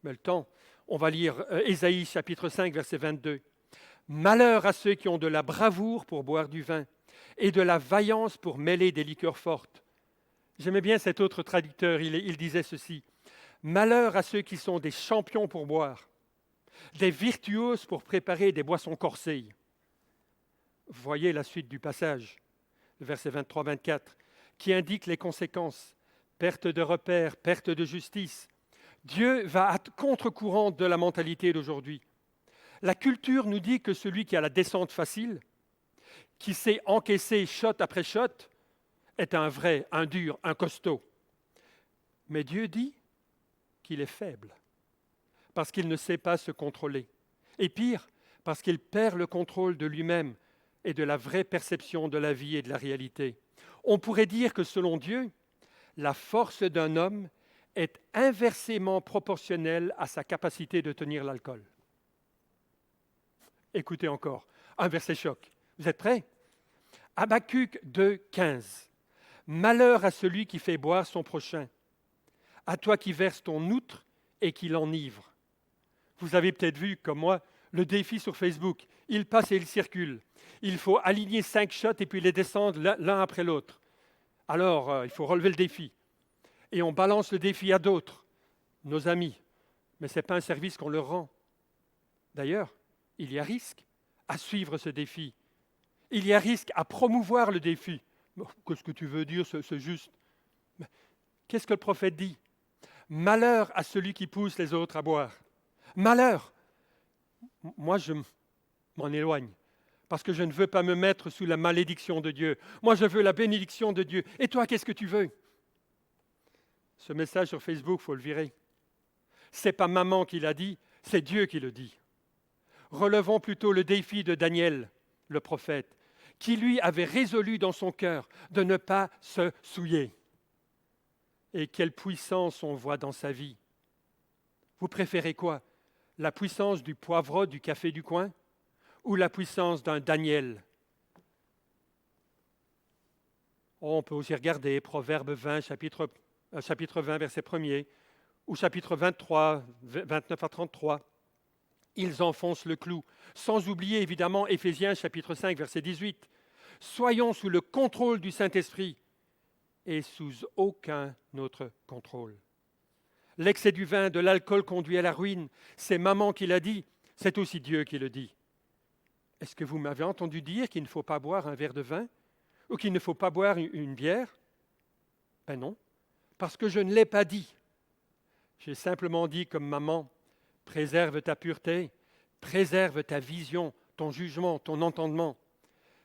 mais le temps, on va lire Ésaïe chapitre 5, verset 22. « Malheur à ceux qui ont de la bravoure pour boire du vin et de la vaillance pour mêler des liqueurs fortes. » J'aimais bien cet autre traducteur, il disait ceci. « Malheur à ceux qui sont des champions pour boire, des virtuoses pour préparer des boissons corsées. » Voyez la suite du passage, le verset 23-24, qui indique les conséquences. Perte de repères, perte de justice. Dieu va à contre-courant de la mentalité d'aujourd'hui. La culture nous dit que celui qui a la descente facile, qui sait encaisser shot après shot, est un vrai, un dur, un costaud. Mais Dieu dit qu'il est faible, parce qu'il ne sait pas se contrôler. Et pire, parce qu'il perd le contrôle de lui-même et de la vraie perception de la vie et de la réalité. On pourrait dire que selon Dieu, la force d'un homme est inversement proportionnelle à sa capacité de tenir l'alcool. Écoutez encore, un verset choc. Vous êtes prêts? Habakkuk 2, 15. Malheur à celui qui fait boire son prochain, à toi qui verses ton outre et qui l'enivre. Vous avez peut-être vu, comme moi, le défi sur Facebook. Il passe et il circule. Il faut aligner 5 shots et puis les descendre l'un après l'autre. Alors, il faut relever le défi. Et on balance le défi à d'autres, nos amis. Mais ce n'est pas un service qu'on leur rend. D'ailleurs, il y a risque à suivre ce défi. Il y a risque à promouvoir le défi. Qu'est-ce que tu veux dire, c'est juste. Mais qu'est-ce que le prophète dit? Malheur à celui qui pousse les autres à boire. Malheur. Moi, je m'en éloigne. Parce que je ne veux pas me mettre sous la malédiction de Dieu. Moi, je veux la bénédiction de Dieu. Et toi, qu'est-ce que tu veux? Ce message sur Facebook, il faut le virer. Ce n'est pas maman qui l'a dit, c'est Dieu qui le dit. Relevons plutôt le défi de Daniel, le prophète, qui lui avait résolu dans son cœur de ne pas se souiller. Et quelle puissance on voit dans sa vie. Vous préférez quoi? La puissance du poivreau du café du coin ou la puissance d'un Daniel? On peut aussi regarder Proverbe 20, chapitre 20, verset 1er, ou chapitre 23, 29 à 33. Ils enfoncent le clou. Sans oublier évidemment Éphésiens chapitre 5, verset 18. Soyons sous le contrôle du Saint-Esprit et sous aucun autre contrôle. L'excès du vin, de l'alcool conduit à la ruine. C'est maman qui l'a dit, c'est aussi Dieu qui le dit. Est-ce que vous m'avez entendu dire qu'il ne faut pas boire un verre de vin ou qu'il ne faut pas boire une bière? Ben non, parce que je ne l'ai pas dit. J'ai simplement dit comme maman, préserve ta pureté, préserve ta vision, ton jugement, ton entendement.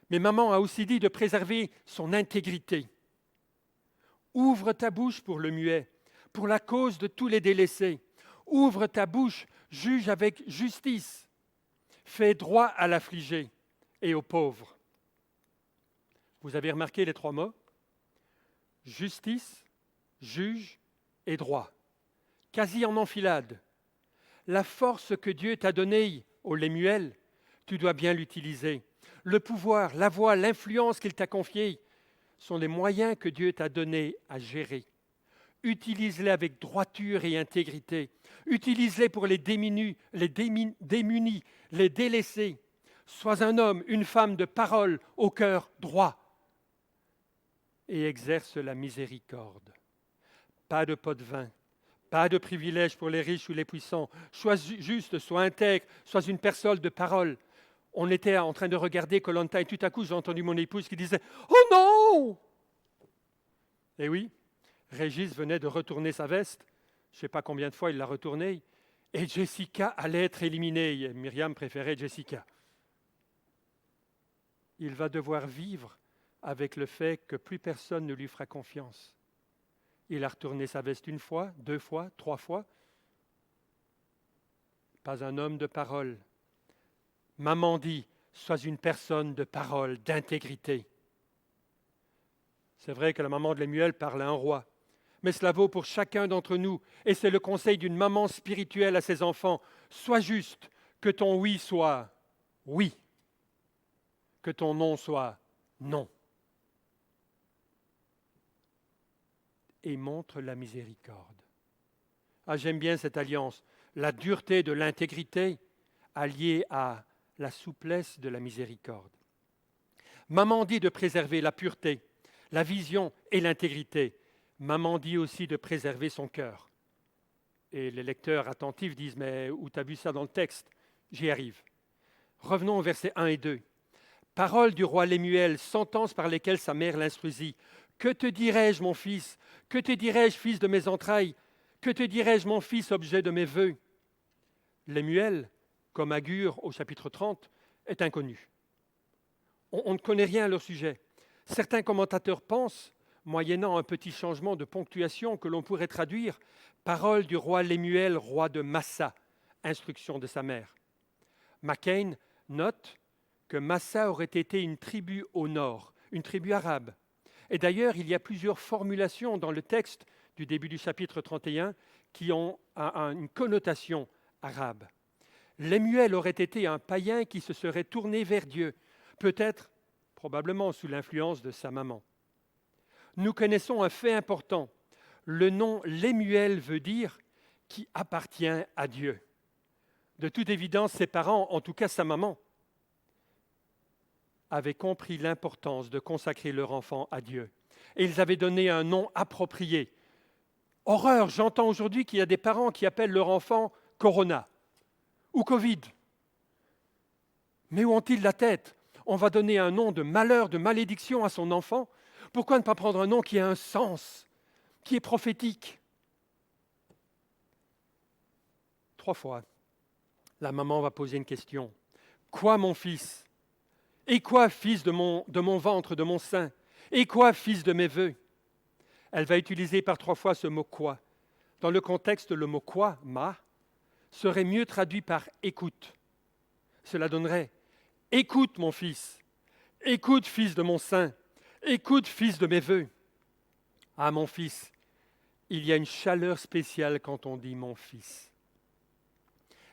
Mais maman a aussi dit de préserver son intégrité. Ouvre ta bouche pour le muet, pour la cause de tous les délaissés. Ouvre ta bouche, juge avec justice. Fais droit à l'affligé et aux pauvres. Vous avez remarqué les 3 mots? Justice, juge et droit. Quasi en enfilade. La force que Dieu t'a donnée, ô Lémuel, tu dois bien l'utiliser. Le pouvoir, la voix, l'influence qu'il t'a confiée sont les moyens que Dieu t'a donnés à gérer. Utilise-les avec droiture et intégrité. Utilise-les pour les démunis, les délaissés. Sois un homme, une femme de parole au cœur droit et exerce la miséricorde. Pas de pot de vin, pas de privilèges pour les riches ou les puissants. Sois juste, sois intègre, sois une personne de parole. On était en train de regarder Koh Lanta et tout à coup j'ai entendu mon épouse qui disait « Oh non !» Eh oui, Régis venait de retourner sa veste. Je ne sais pas combien de fois il l'a retournée. Et Jessica allait être éliminée. Et Myriam préférait Jessica. Il va devoir vivre avec le fait que plus personne ne lui fera confiance. Il a retourné sa veste 1 fois, 2 fois, 3 fois. Pas un homme de parole. Maman dit, sois une personne de parole, d'intégrité. C'est vrai que la maman de Lemuel parle à un roi, mais cela vaut pour chacun d'entre nous, et c'est le conseil d'une maman spirituelle à ses enfants. Sois juste, que ton oui soit oui, que ton non soit non. Et montre la miséricorde. Ah, j'aime bien cette alliance, la dureté de l'intégrité alliée à la souplesse de la miséricorde. Maman dit de préserver la pureté, la vision et l'intégrité. Maman dit aussi de préserver son cœur. Et les lecteurs attentifs disent « Mais où t'as vu ça dans le texte ?» J'y arrive. Revenons au versets 1 et 2. Parole du roi Lemuel, sentence par lesquelles sa mère l'instruisit. Que te dirai-je, mon fils? Que te dirai-je, fils de mes entrailles? Que te dirai-je, mon fils, objet de mes vœux? Lemuel, comme Agur au chapitre 30, est inconnu. On ne connaît rien à leur sujet. Certains commentateurs pensent, moyennant un petit changement de ponctuation que l'on pourrait traduire, parole du roi Lemuel, roi de Massa, instruction de sa mère. McCain note que Massa aurait été une tribu au nord, une tribu arabe. Et d'ailleurs, il y a plusieurs formulations dans le texte du début du chapitre 31 qui ont une connotation arabe. Lemuel aurait été un païen qui se serait tourné vers Dieu, peut-être, probablement sous l'influence de sa maman. Nous connaissons un fait important. Le nom Lemuel veut dire « qui appartient à Dieu ». De toute évidence, ses parents, en tout cas sa maman, avaient compris l'importance de consacrer leur enfant à Dieu. Et ils avaient donné un nom approprié. Horreur, j'entends aujourd'hui qu'il y a des parents qui appellent leur enfant Corona ou Covid. Mais où ont-ils la tête? On va donner un nom de malheur, de malédiction à son enfant. Pourquoi ne pas prendre un nom qui a un sens, qui est prophétique? 3 fois, la maman va poser une question. Quoi, mon fils? Et quoi, fils de mon ventre, de mon sein? Et quoi, fils de mes vœux? Elle va utiliser par 3 fois ce mot « quoi ». Dans le contexte, le mot « quoi », « ma », serait mieux traduit par « écoute ». Cela donnerait « écoute, mon fils, écoute, fils de mon sein, écoute, fils de mes vœux. » Ah, mon fils, il y a une chaleur spéciale quand on dit « mon fils ».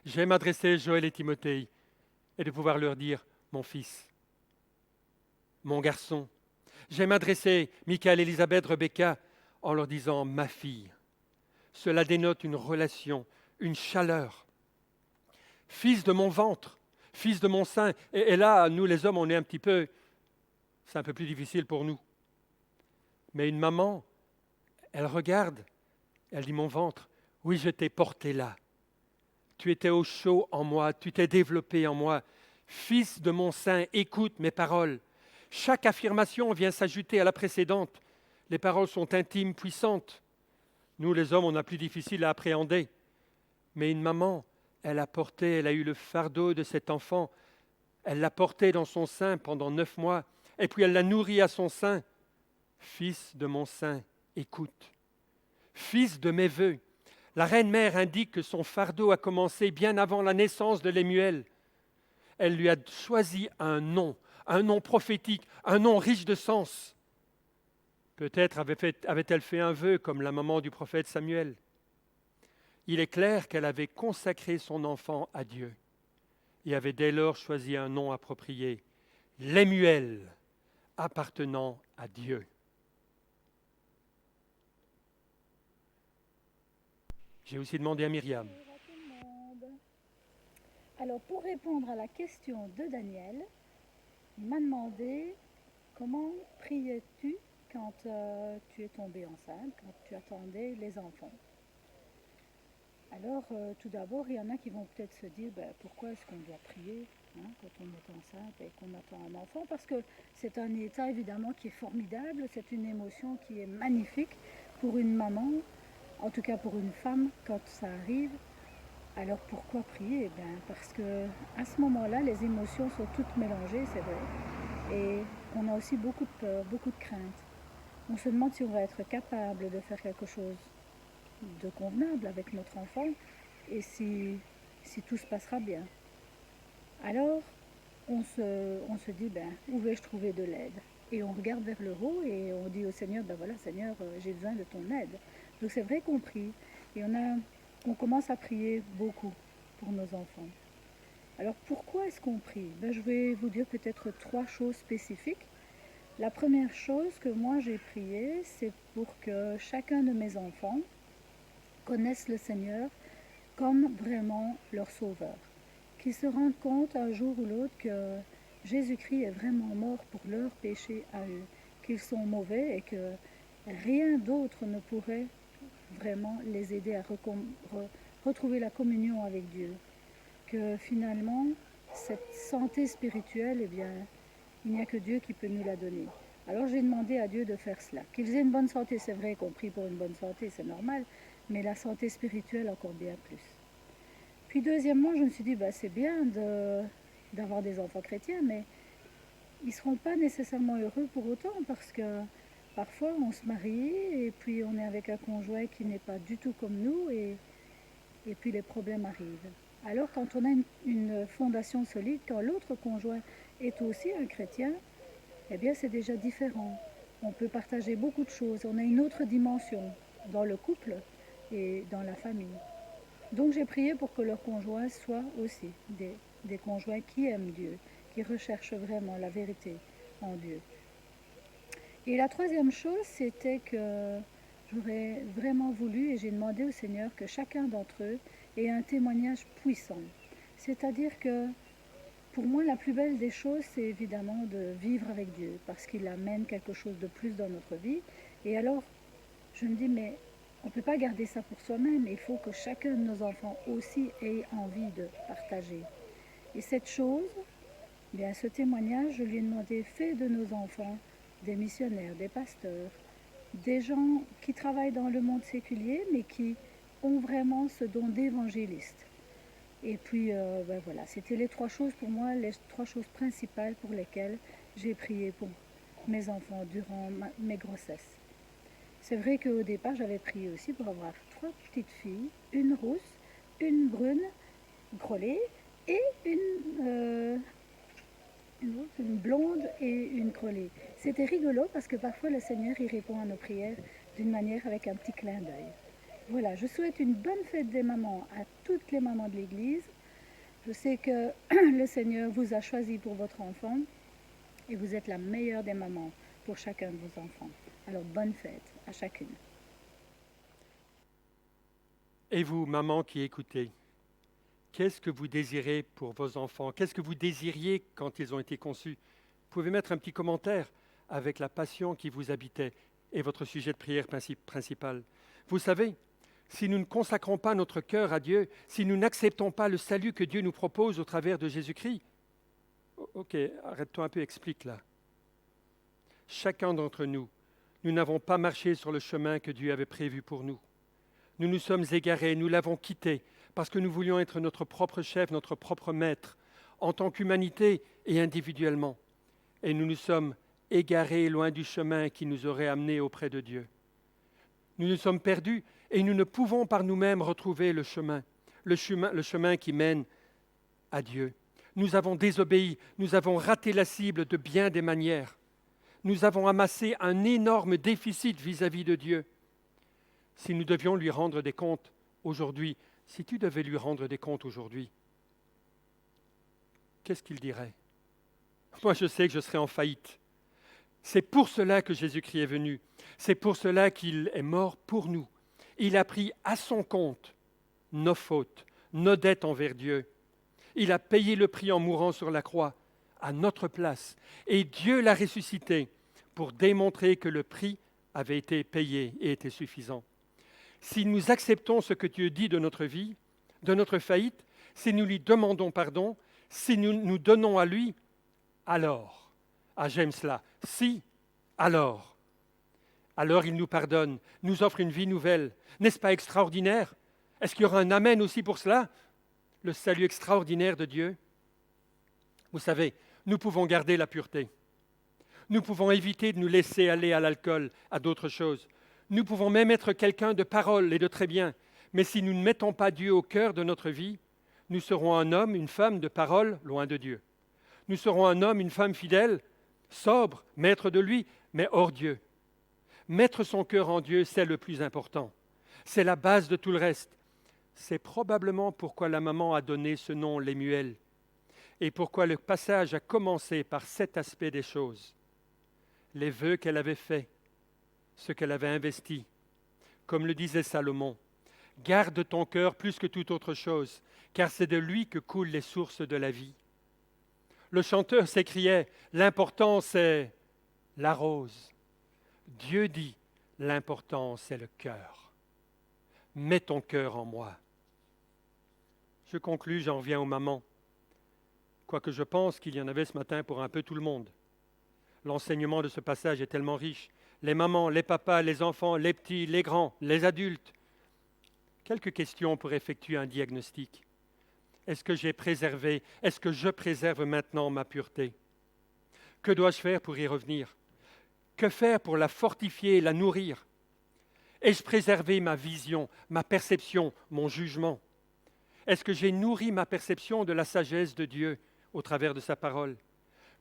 J'aime adresser Joël et Timothée et de pouvoir leur dire « mon fils ». Mon garçon. J'aime adresser Michael, Elisabeth, Rebecca en leur disant « ma fille ». Cela dénote une relation, une chaleur. Fils de mon ventre, fils de mon sein. Et là, nous les hommes, on est c'est un peu plus difficile pour nous. Mais une maman, elle regarde, elle dit « mon ventre, oui, je t'ai porté là. Tu étais au chaud en moi, tu t'es développé en moi. Fils de mon sein, écoute mes paroles. » Chaque affirmation vient s'ajouter à la précédente. Les paroles sont intimes, puissantes. Nous, les hommes, on a plus difficile à appréhender. Mais une maman, elle a eu le fardeau de cet enfant. Elle l'a porté dans son sein pendant 9 mois. Et puis elle l'a nourri à son sein. Fils de mon sein, écoute. Fils de mes vœux. La reine-mère indique que son fardeau a commencé bien avant la naissance de Lemuel. Elle lui a choisi un nom prophétique, un nom riche de sens. Peut-être avait-elle fait un vœu comme la maman du prophète Samuel. Il est clair qu'elle avait consacré son enfant à Dieu et avait dès lors choisi un nom approprié, Lemuel, appartenant à Dieu. J'ai aussi demandé à Myriam. Bonjour à tout le monde. Alors, pour répondre à la question de Daniel, il m'a demandé comment priais-tu quand tu es tombée enceinte, quand tu attendais les enfants. Alors, tout d'abord, il y en a qui vont peut-être se dire pourquoi est-ce qu'on doit prier quand on est enceinte et qu'on attend un enfant, parce que c'est un état évidemment qui est formidable, c'est une émotion qui est magnifique pour une maman, en tout cas pour une femme quand ça arrive. Alors pourquoi prier? Parce que à ce moment-là, les émotions sont toutes mélangées, c'est vrai, et on a aussi beaucoup de peur, beaucoup de crainte. On se demande si on va être capable de faire quelque chose de convenable avec notre enfant et si tout se passera bien. Alors, on se dit, où vais-je trouver de l'aide? Et on regarde vers le haut et on dit au Seigneur, voilà Seigneur, j'ai besoin de ton aide. Donc c'est vrai qu'on prie et on commence à prier beaucoup pour nos enfants. Alors pourquoi est-ce qu'on prie? Je vais vous dire peut-être 3 choses spécifiques. La première chose que moi j'ai prié, c'est pour que chacun de mes enfants connaissent le Seigneur comme vraiment leur sauveur. Qu'ils se rendent compte un jour ou l'autre que Jésus-Christ est vraiment mort pour leurs péchés à eux, qu'ils sont mauvais et que rien d'autre ne pourrait vraiment les aider à retrouver la communion avec Dieu. Que finalement, cette santé spirituelle, il n'y a que Dieu qui peut nous la donner. Alors j'ai demandé à Dieu de faire cela. Qu'ils aient une bonne santé, c'est vrai qu'on prie pour une bonne santé, c'est normal, mais la santé spirituelle encore bien plus. Puis deuxièmement, je me suis dit, c'est bien d'avoir des enfants chrétiens, mais ils ne seront pas nécessairement heureux pour autant, parce que parfois on se marie et puis on est avec un conjoint qui n'est pas du tout comme nous, et puis les problèmes arrivent. Alors quand on a une fondation solide, quand l'autre conjoint est aussi un chrétien, c'est déjà différent. On peut partager beaucoup de choses, on a une autre dimension dans le couple et dans la famille. Donc j'ai prié pour que leurs conjoints soient aussi des conjoints qui aiment Dieu, qui recherchent vraiment la vérité en Dieu. Et la troisième chose, c'était que j'aurais vraiment voulu, et j'ai demandé au Seigneur, que chacun d'entre eux ait un témoignage puissant. C'est-à-dire que pour moi, la plus belle des choses, c'est évidemment de vivre avec Dieu, parce qu'il amène quelque chose de plus dans notre vie. Et alors, je me dis, mais on ne peut pas garder ça pour soi-même, il faut que chacun de nos enfants aussi ait envie de partager. Et cette chose, ce témoignage, je lui ai demandé, fait de nos enfants des missionnaires, des pasteurs, des gens qui travaillent dans le monde séculier, mais qui ont vraiment ce don d'évangéliste. Et puis, voilà, c'était les 3 choses pour moi, les 3 choses principales pour lesquelles j'ai prié pour mes enfants durant mes grossesses. C'est vrai qu'au départ, j'avais prié aussi pour avoir 3 petites filles, une rousse, une brune, grelée, et une blonde et une grelée. C'était rigolo parce que parfois le Seigneur il répond à nos prières d'une manière avec un petit clin d'œil. Voilà, je souhaite une bonne fête des mamans à toutes les mamans de l'Église. Je sais que le Seigneur vous a choisi pour votre enfant et vous êtes la meilleure des mamans pour chacun de vos enfants. Alors bonne fête à chacune. Et vous, maman qui écoutez, qu'est-ce que vous désirez pour vos enfants? Qu'est-ce que vous désiriez quand ils ont été conçus? Vous pouvez mettre un petit commentaire avec la passion qui vous habitait et votre sujet de prière principal. Vous savez, si nous ne consacrons pas notre cœur à Dieu, si nous n'acceptons pas le salut que Dieu nous propose au travers de Jésus-Christ, ok, arrête-toi un peu, explique là. Chacun d'entre nous, nous n'avons pas marché sur le chemin que Dieu avait prévu pour nous. Nous nous sommes égarés, nous l'avons quitté parce que nous voulions être notre propre chef, notre propre maître, en tant qu'humanité et individuellement. Et nous nous sommes égarés loin du chemin qui nous aurait amenés auprès de Dieu. Nous nous sommes perdus et nous ne pouvons par nous-mêmes retrouver le chemin qui mène à Dieu. Nous avons désobéi, nous avons raté la cible de bien des manières. Nous avons amassé un énorme déficit vis-à-vis de Dieu. Si nous devions lui rendre des comptes aujourd'hui, si tu devais lui rendre des comptes aujourd'hui, qu'est-ce qu'il dirait? Moi, je sais que je serais en faillite. C'est pour cela que Jésus-Christ est venu. C'est pour cela qu'il est mort pour nous. Il a pris à son compte nos fautes, nos dettes envers Dieu. Il a payé le prix en mourant sur la croix à notre place. Et Dieu l'a ressuscité pour démontrer que le prix avait été payé et était suffisant. Si nous acceptons ce que Dieu dit de notre vie, de notre faillite, si nous lui demandons pardon, si nous nous donnons à lui, alors, j'aime cela, si, alors il nous pardonne, nous offre une vie nouvelle. N'est-ce pas extraordinaire? Est-ce qu'il y aura un amen aussi pour cela? Le salut extraordinaire de Dieu. Vous savez, nous pouvons garder la pureté. Nous pouvons éviter de nous laisser aller à l'alcool, à d'autres choses. Nous pouvons même être quelqu'un de parole et de très bien. Mais si nous ne mettons pas Dieu au cœur de notre vie, nous serons un homme, une femme de parole, loin de Dieu. Nous serons un homme, une femme fidèle, sobre, maître de lui, mais hors Dieu. Mettre son cœur en Dieu, c'est le plus important. C'est la base de tout le reste. C'est probablement pourquoi la maman a donné ce nom Lemuel et pourquoi le passage a commencé par cet aspect des choses. Les vœux qu'elle avait faits, ce qu'elle avait investi. Comme le disait Salomon, « Garde ton cœur plus que toute autre chose, car c'est de lui que coulent les sources de la vie. » Le chanteur s'écriait, « L'important c'est la rose. » Dieu dit, « L'important c'est le cœur. Mets ton cœur en moi. » Je conclus, j'en reviens aux mamans. Quoique je pense qu'il y en avait ce matin pour un peu tout le monde. L'enseignement de ce passage est tellement riche. Les mamans, les papas, les enfants, les petits, les grands, les adultes. Quelques questions pour effectuer un diagnostic. Est-ce que j'ai préservé, est-ce que je préserve maintenant ma pureté? Que dois-je faire pour y revenir? Que faire pour la fortifier et la nourrir? Ai-je préservé ma vision, ma perception, mon jugement? Est-ce que j'ai nourri ma perception de la sagesse de Dieu au travers de sa parole?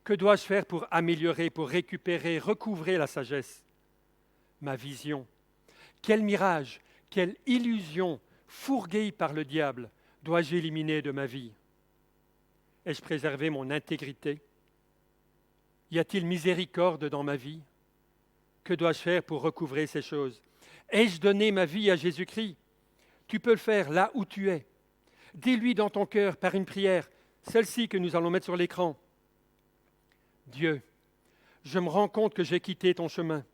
Que dois-je faire pour améliorer, pour récupérer, recouvrer la sagesse? Ma vision. Quel mirage, quelle illusion fourguée par le diable dois-je éliminer de ma vie? Ai-je préservé mon intégrité? Y a-t-il miséricorde dans ma vie? Que dois-je faire pour recouvrer ces choses? Ai-je donné ma vie à Jésus-Christ? Tu peux le faire là où tu es. Dis-lui dans ton cœur par une prière, celle-ci que nous allons mettre sur l'écran. Dieu, je me rends compte que j'ai quitté ton chemin.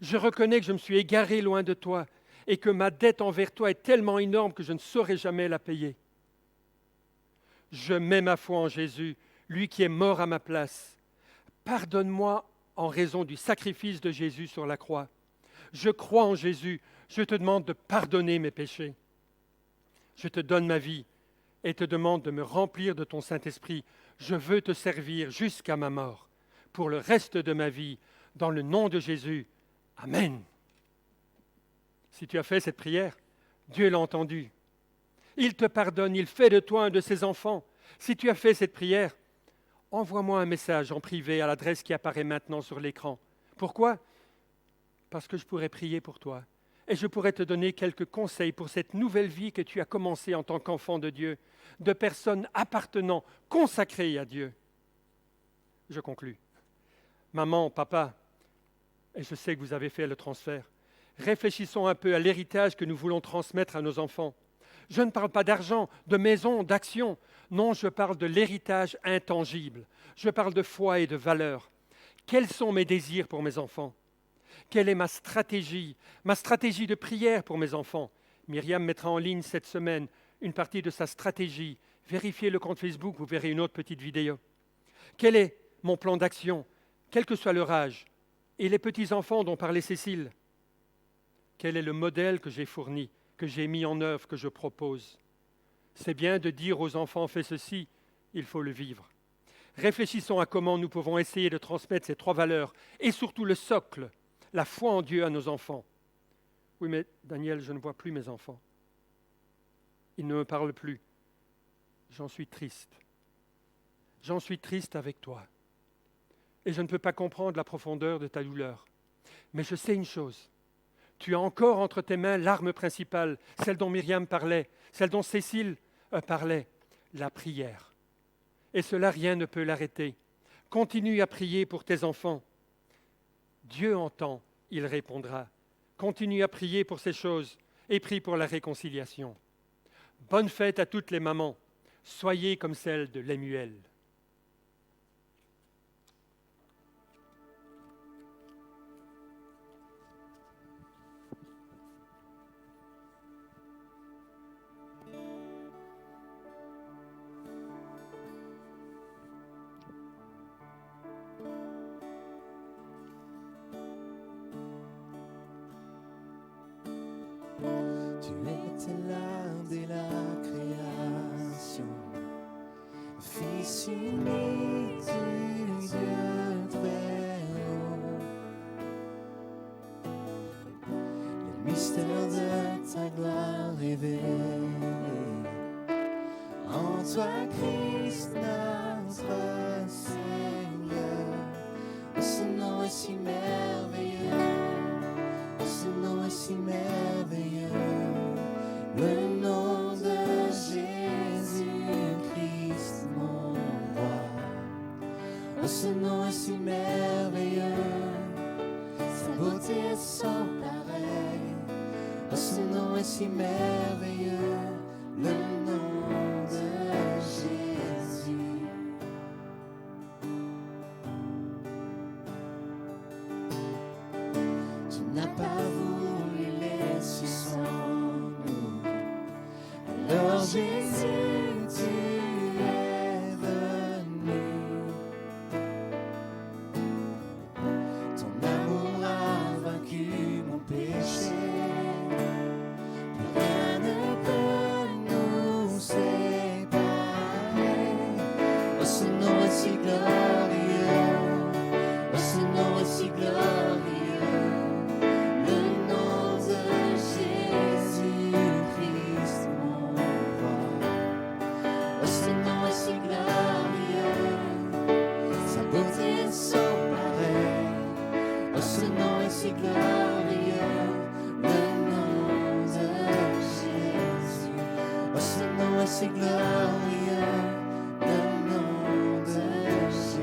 Je reconnais que je me suis égaré loin de toi et que ma dette envers toi est tellement énorme que je ne saurai jamais la payer. Je mets ma foi en Jésus, lui qui est mort à ma place. Pardonne-moi en raison du sacrifice de Jésus sur la croix. Je crois en Jésus, je te demande de pardonner mes péchés. Je te donne ma vie et te demande de me remplir de ton Saint-Esprit. Je veux te servir jusqu'à ma mort, pour le reste de ma vie, dans le nom de Jésus. Amen. Si tu as fait cette prière, Dieu l'a entendu. Il te pardonne, il fait de toi un de ses enfants. Si tu as fait cette prière, envoie-moi un message en privé à l'adresse qui apparaît maintenant sur l'écran. Pourquoi? Parce que je pourrais prier pour toi. Et je pourrais te donner quelques conseils pour cette nouvelle vie que tu as commencée en tant qu'enfant de Dieu, de personnes appartenant, consacrées à Dieu. Je conclus. Maman, papa, et je sais que vous avez fait le transfert, réfléchissons un peu à l'héritage que nous voulons transmettre à nos enfants. Je ne parle pas d'argent, de maison, d'action. Non, je parle de l'héritage intangible. Je parle de foi et de valeurs. Quels sont mes désirs pour mes enfants? Quelle est ma stratégie de prière pour mes enfants? Myriam mettra en ligne cette semaine une partie de sa stratégie. Vérifiez le compte Facebook, vous verrez une autre petite vidéo. Quel est mon plan d'action, quel que soit leur âge? Et les petits-enfants dont parlait Cécile? Quel est le modèle que j'ai fourni, que j'ai mis en œuvre, que je propose? C'est bien de dire aux enfants, fais ceci, il faut le vivre. Réfléchissons à comment nous pouvons essayer de transmettre ces trois valeurs et surtout le socle, la foi en Dieu à nos enfants. Oui, mais Daniel, je ne vois plus mes enfants. Ils ne me parlent plus. J'en suis triste. J'en suis triste avec toi. Et je ne peux pas comprendre la profondeur de ta douleur. Mais je sais une chose. Tu as encore entre tes mains l'arme principale, celle dont Myriam parlait, celle dont Cécile parlait, la prière. Et cela, rien ne peut l'arrêter. Continue à prier pour tes enfants. Dieu entend, il répondra. Continue à prier pour ces choses et prie pour la réconciliation. Bonne fête à toutes les mamans. Soyez comme celle de Lemuel. Tu étais là dès la création, Fils unique du Dieu très haut. Les mystères de ta gloire révélés, en toi Christ notre Seigneur. Ce nom est si merveilleux, ce nom est si merveilleux, le nom de Jésus-Christ mon roi. Ce nom est si merveilleux, sa beauté est sans pareil. Ce nom est si merveilleux, le nom de Jésus. Tu n'as pas voulu laisser sans nous. Alors Jésus, tu es venu. Ton amour a vaincu mon péché. Plus rien ne peut nous séparer. Oh, ce nom est si glorieux. Oh, ce nom est si glorieux. Si glorieux, le nom de Jésus. Oh, ce nom est si glorieux, le nom de Jésus.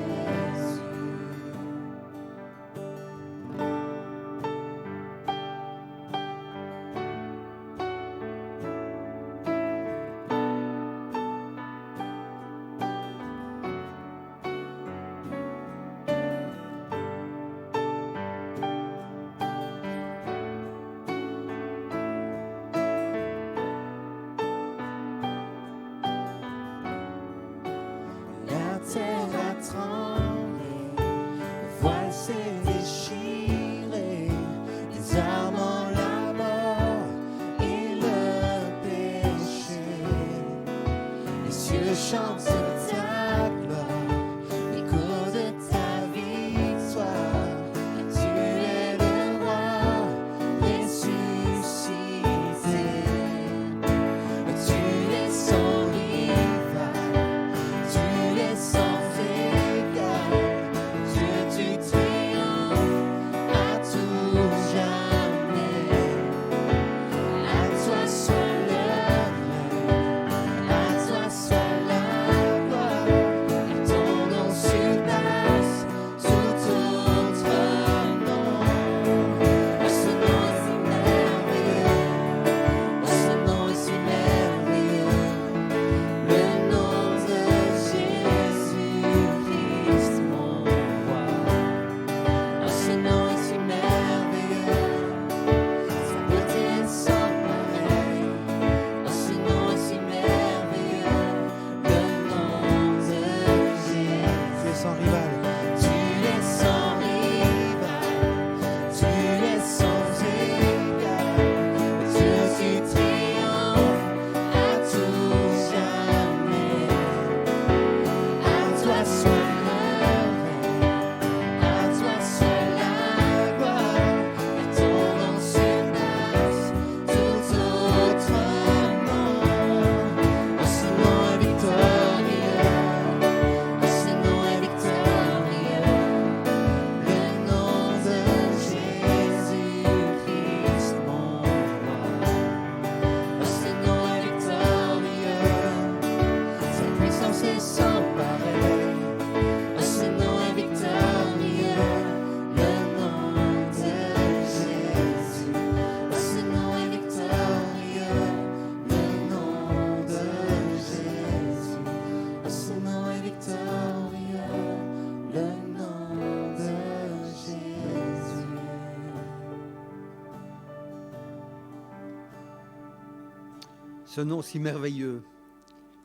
ce nom si merveilleux.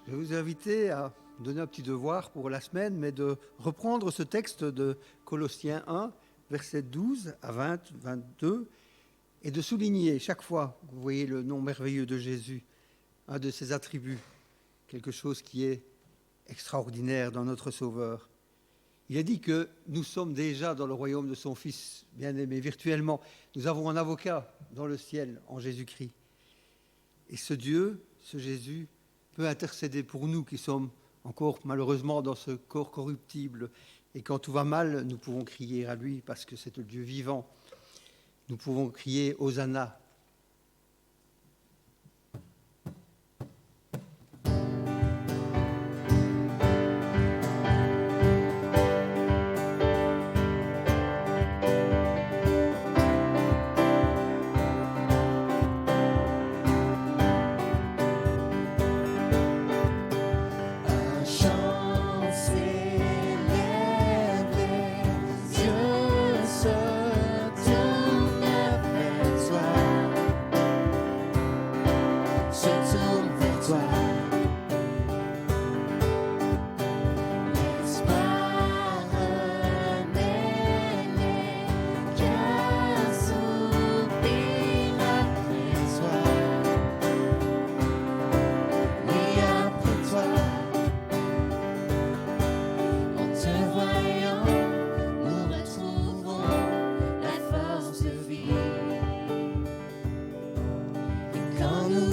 Je vais vous inviter à donner un petit devoir pour la semaine, mais de reprendre ce texte de Colossiens 1, versets 12 à 20, 22, et de souligner chaque fois que vous voyez le nom merveilleux de Jésus, un de ses attributs, quelque chose qui est extraordinaire dans notre Sauveur. Il a dit que nous sommes déjà dans le royaume de son Fils bien-aimé, virtuellement. Nous avons un avocat dans le ciel, en Jésus-Christ. Et ce Dieu, ce Jésus, peut intercéder pour nous qui sommes encore malheureusement dans ce corps corruptible. Et quand tout va mal, nous pouvons crier à lui parce que c'est le Dieu vivant. Nous pouvons crier Hosanna.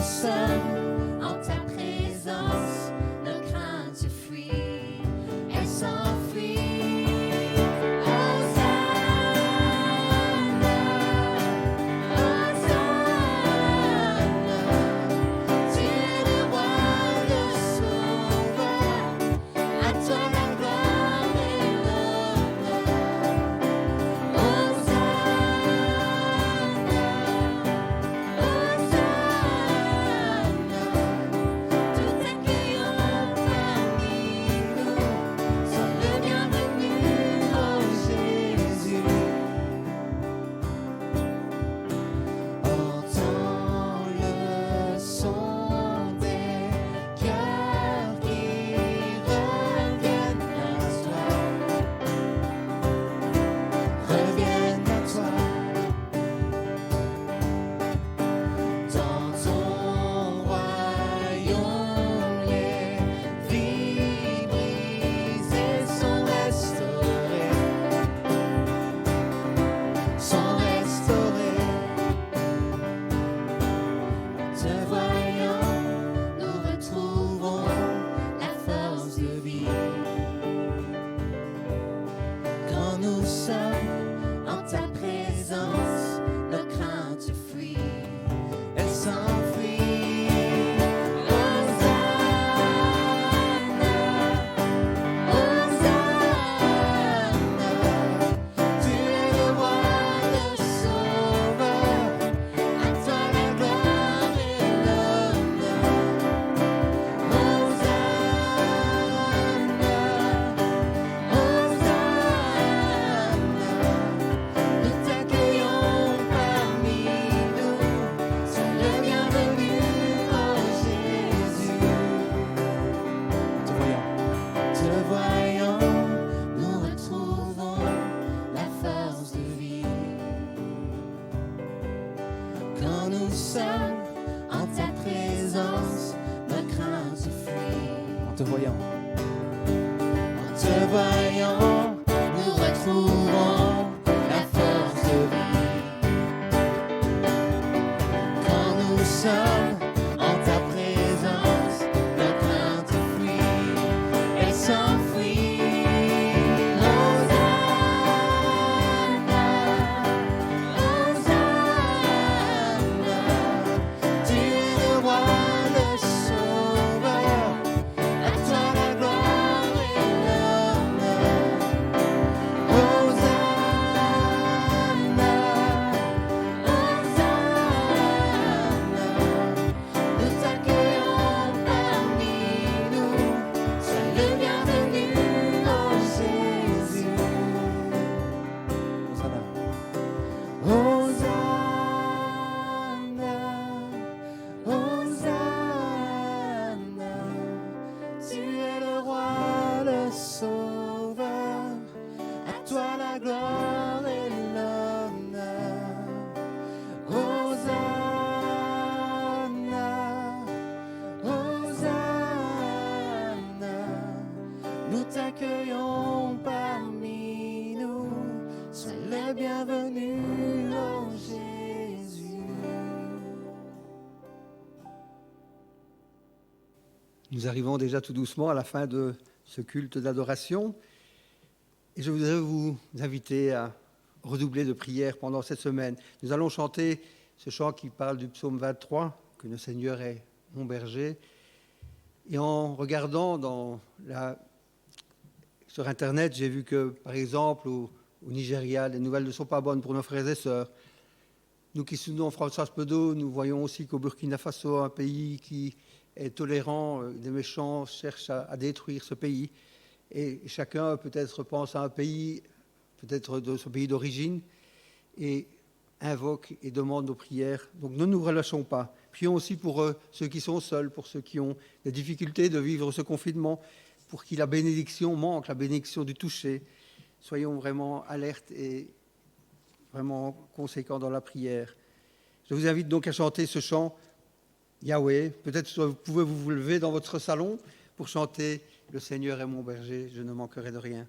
Hosanna. la bienvenue en Jésus. Nous arrivons déjà tout doucement à la fin de ce culte d'adoration. Et je voudrais vous inviter à redoubler de prière pendant cette semaine. Nous allons chanter ce chant qui parle du psaume 23, que le Seigneur est mon berger. Et en regardant sur Internet, j'ai vu que, par exemple, au Nigeria, les nouvelles ne sont pas bonnes pour nos frères et sœurs. Nous qui soutenons François Pedo, nous voyons aussi qu'au Burkina Faso, un pays qui est tolérant, des méchants cherchent à détruire ce pays. Et chacun peut-être pense à un pays, peut-être de son pays d'origine, et invoque et demande nos prières. Donc ne nous relâchons pas. Prions aussi pour ceux qui sont seuls, pour ceux qui ont des difficultés de vivre ce confinement, pour qui la bénédiction manque, la bénédiction du toucher. Soyons vraiment alertes et vraiment conséquents dans la prière. Je vous invite donc à chanter ce chant Yahweh. Peut-être que vous pouvez vous lever dans votre salon pour chanter « Le Seigneur est mon berger, je ne manquerai de rien ».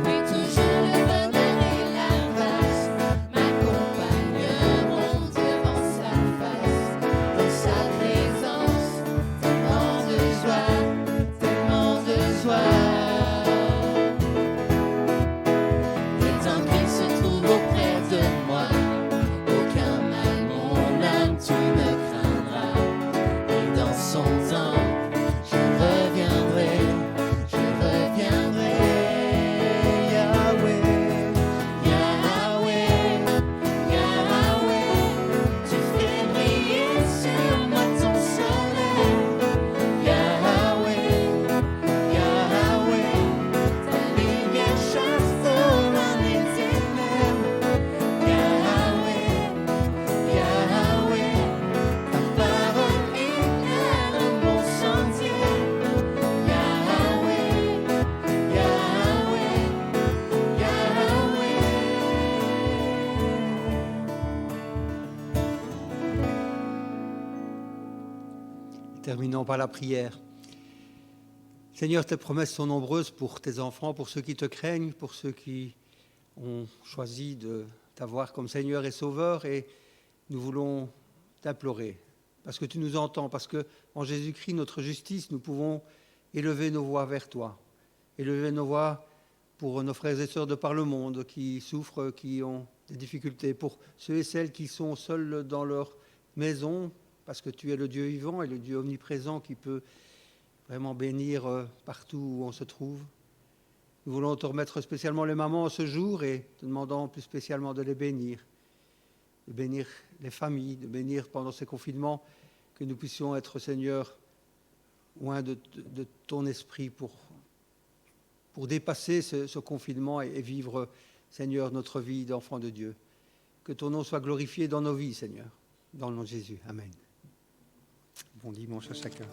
Puis toujours le bonheur et la grâce m'accompagnent. Terminons par la prière. Seigneur, tes promesses sont nombreuses pour tes enfants, pour ceux qui te craignent, pour ceux qui ont choisi de t'avoir comme Seigneur et Sauveur, et nous voulons t'implorer, parce que tu nous entends, parce qu'en Jésus-Christ, notre justice, nous pouvons élever nos voix vers toi, élever nos voix pour nos frères et sœurs de par le monde qui souffrent, qui ont des difficultés, pour ceux et celles qui sont seuls dans leur maison, parce que tu es le Dieu vivant et le Dieu omniprésent qui peut vraiment bénir partout où on se trouve. Nous voulons te remettre spécialement les mamans ce jour et te demandons plus spécialement de bénir les familles, de bénir pendant ces confinements, que nous puissions être, Seigneur, loin de ton esprit pour dépasser ce confinement et vivre, Seigneur, notre vie d'enfant de Dieu. Que ton nom soit glorifié dans nos vies, Seigneur, dans le nom de Jésus. Amen. Bon dimanche à chacun.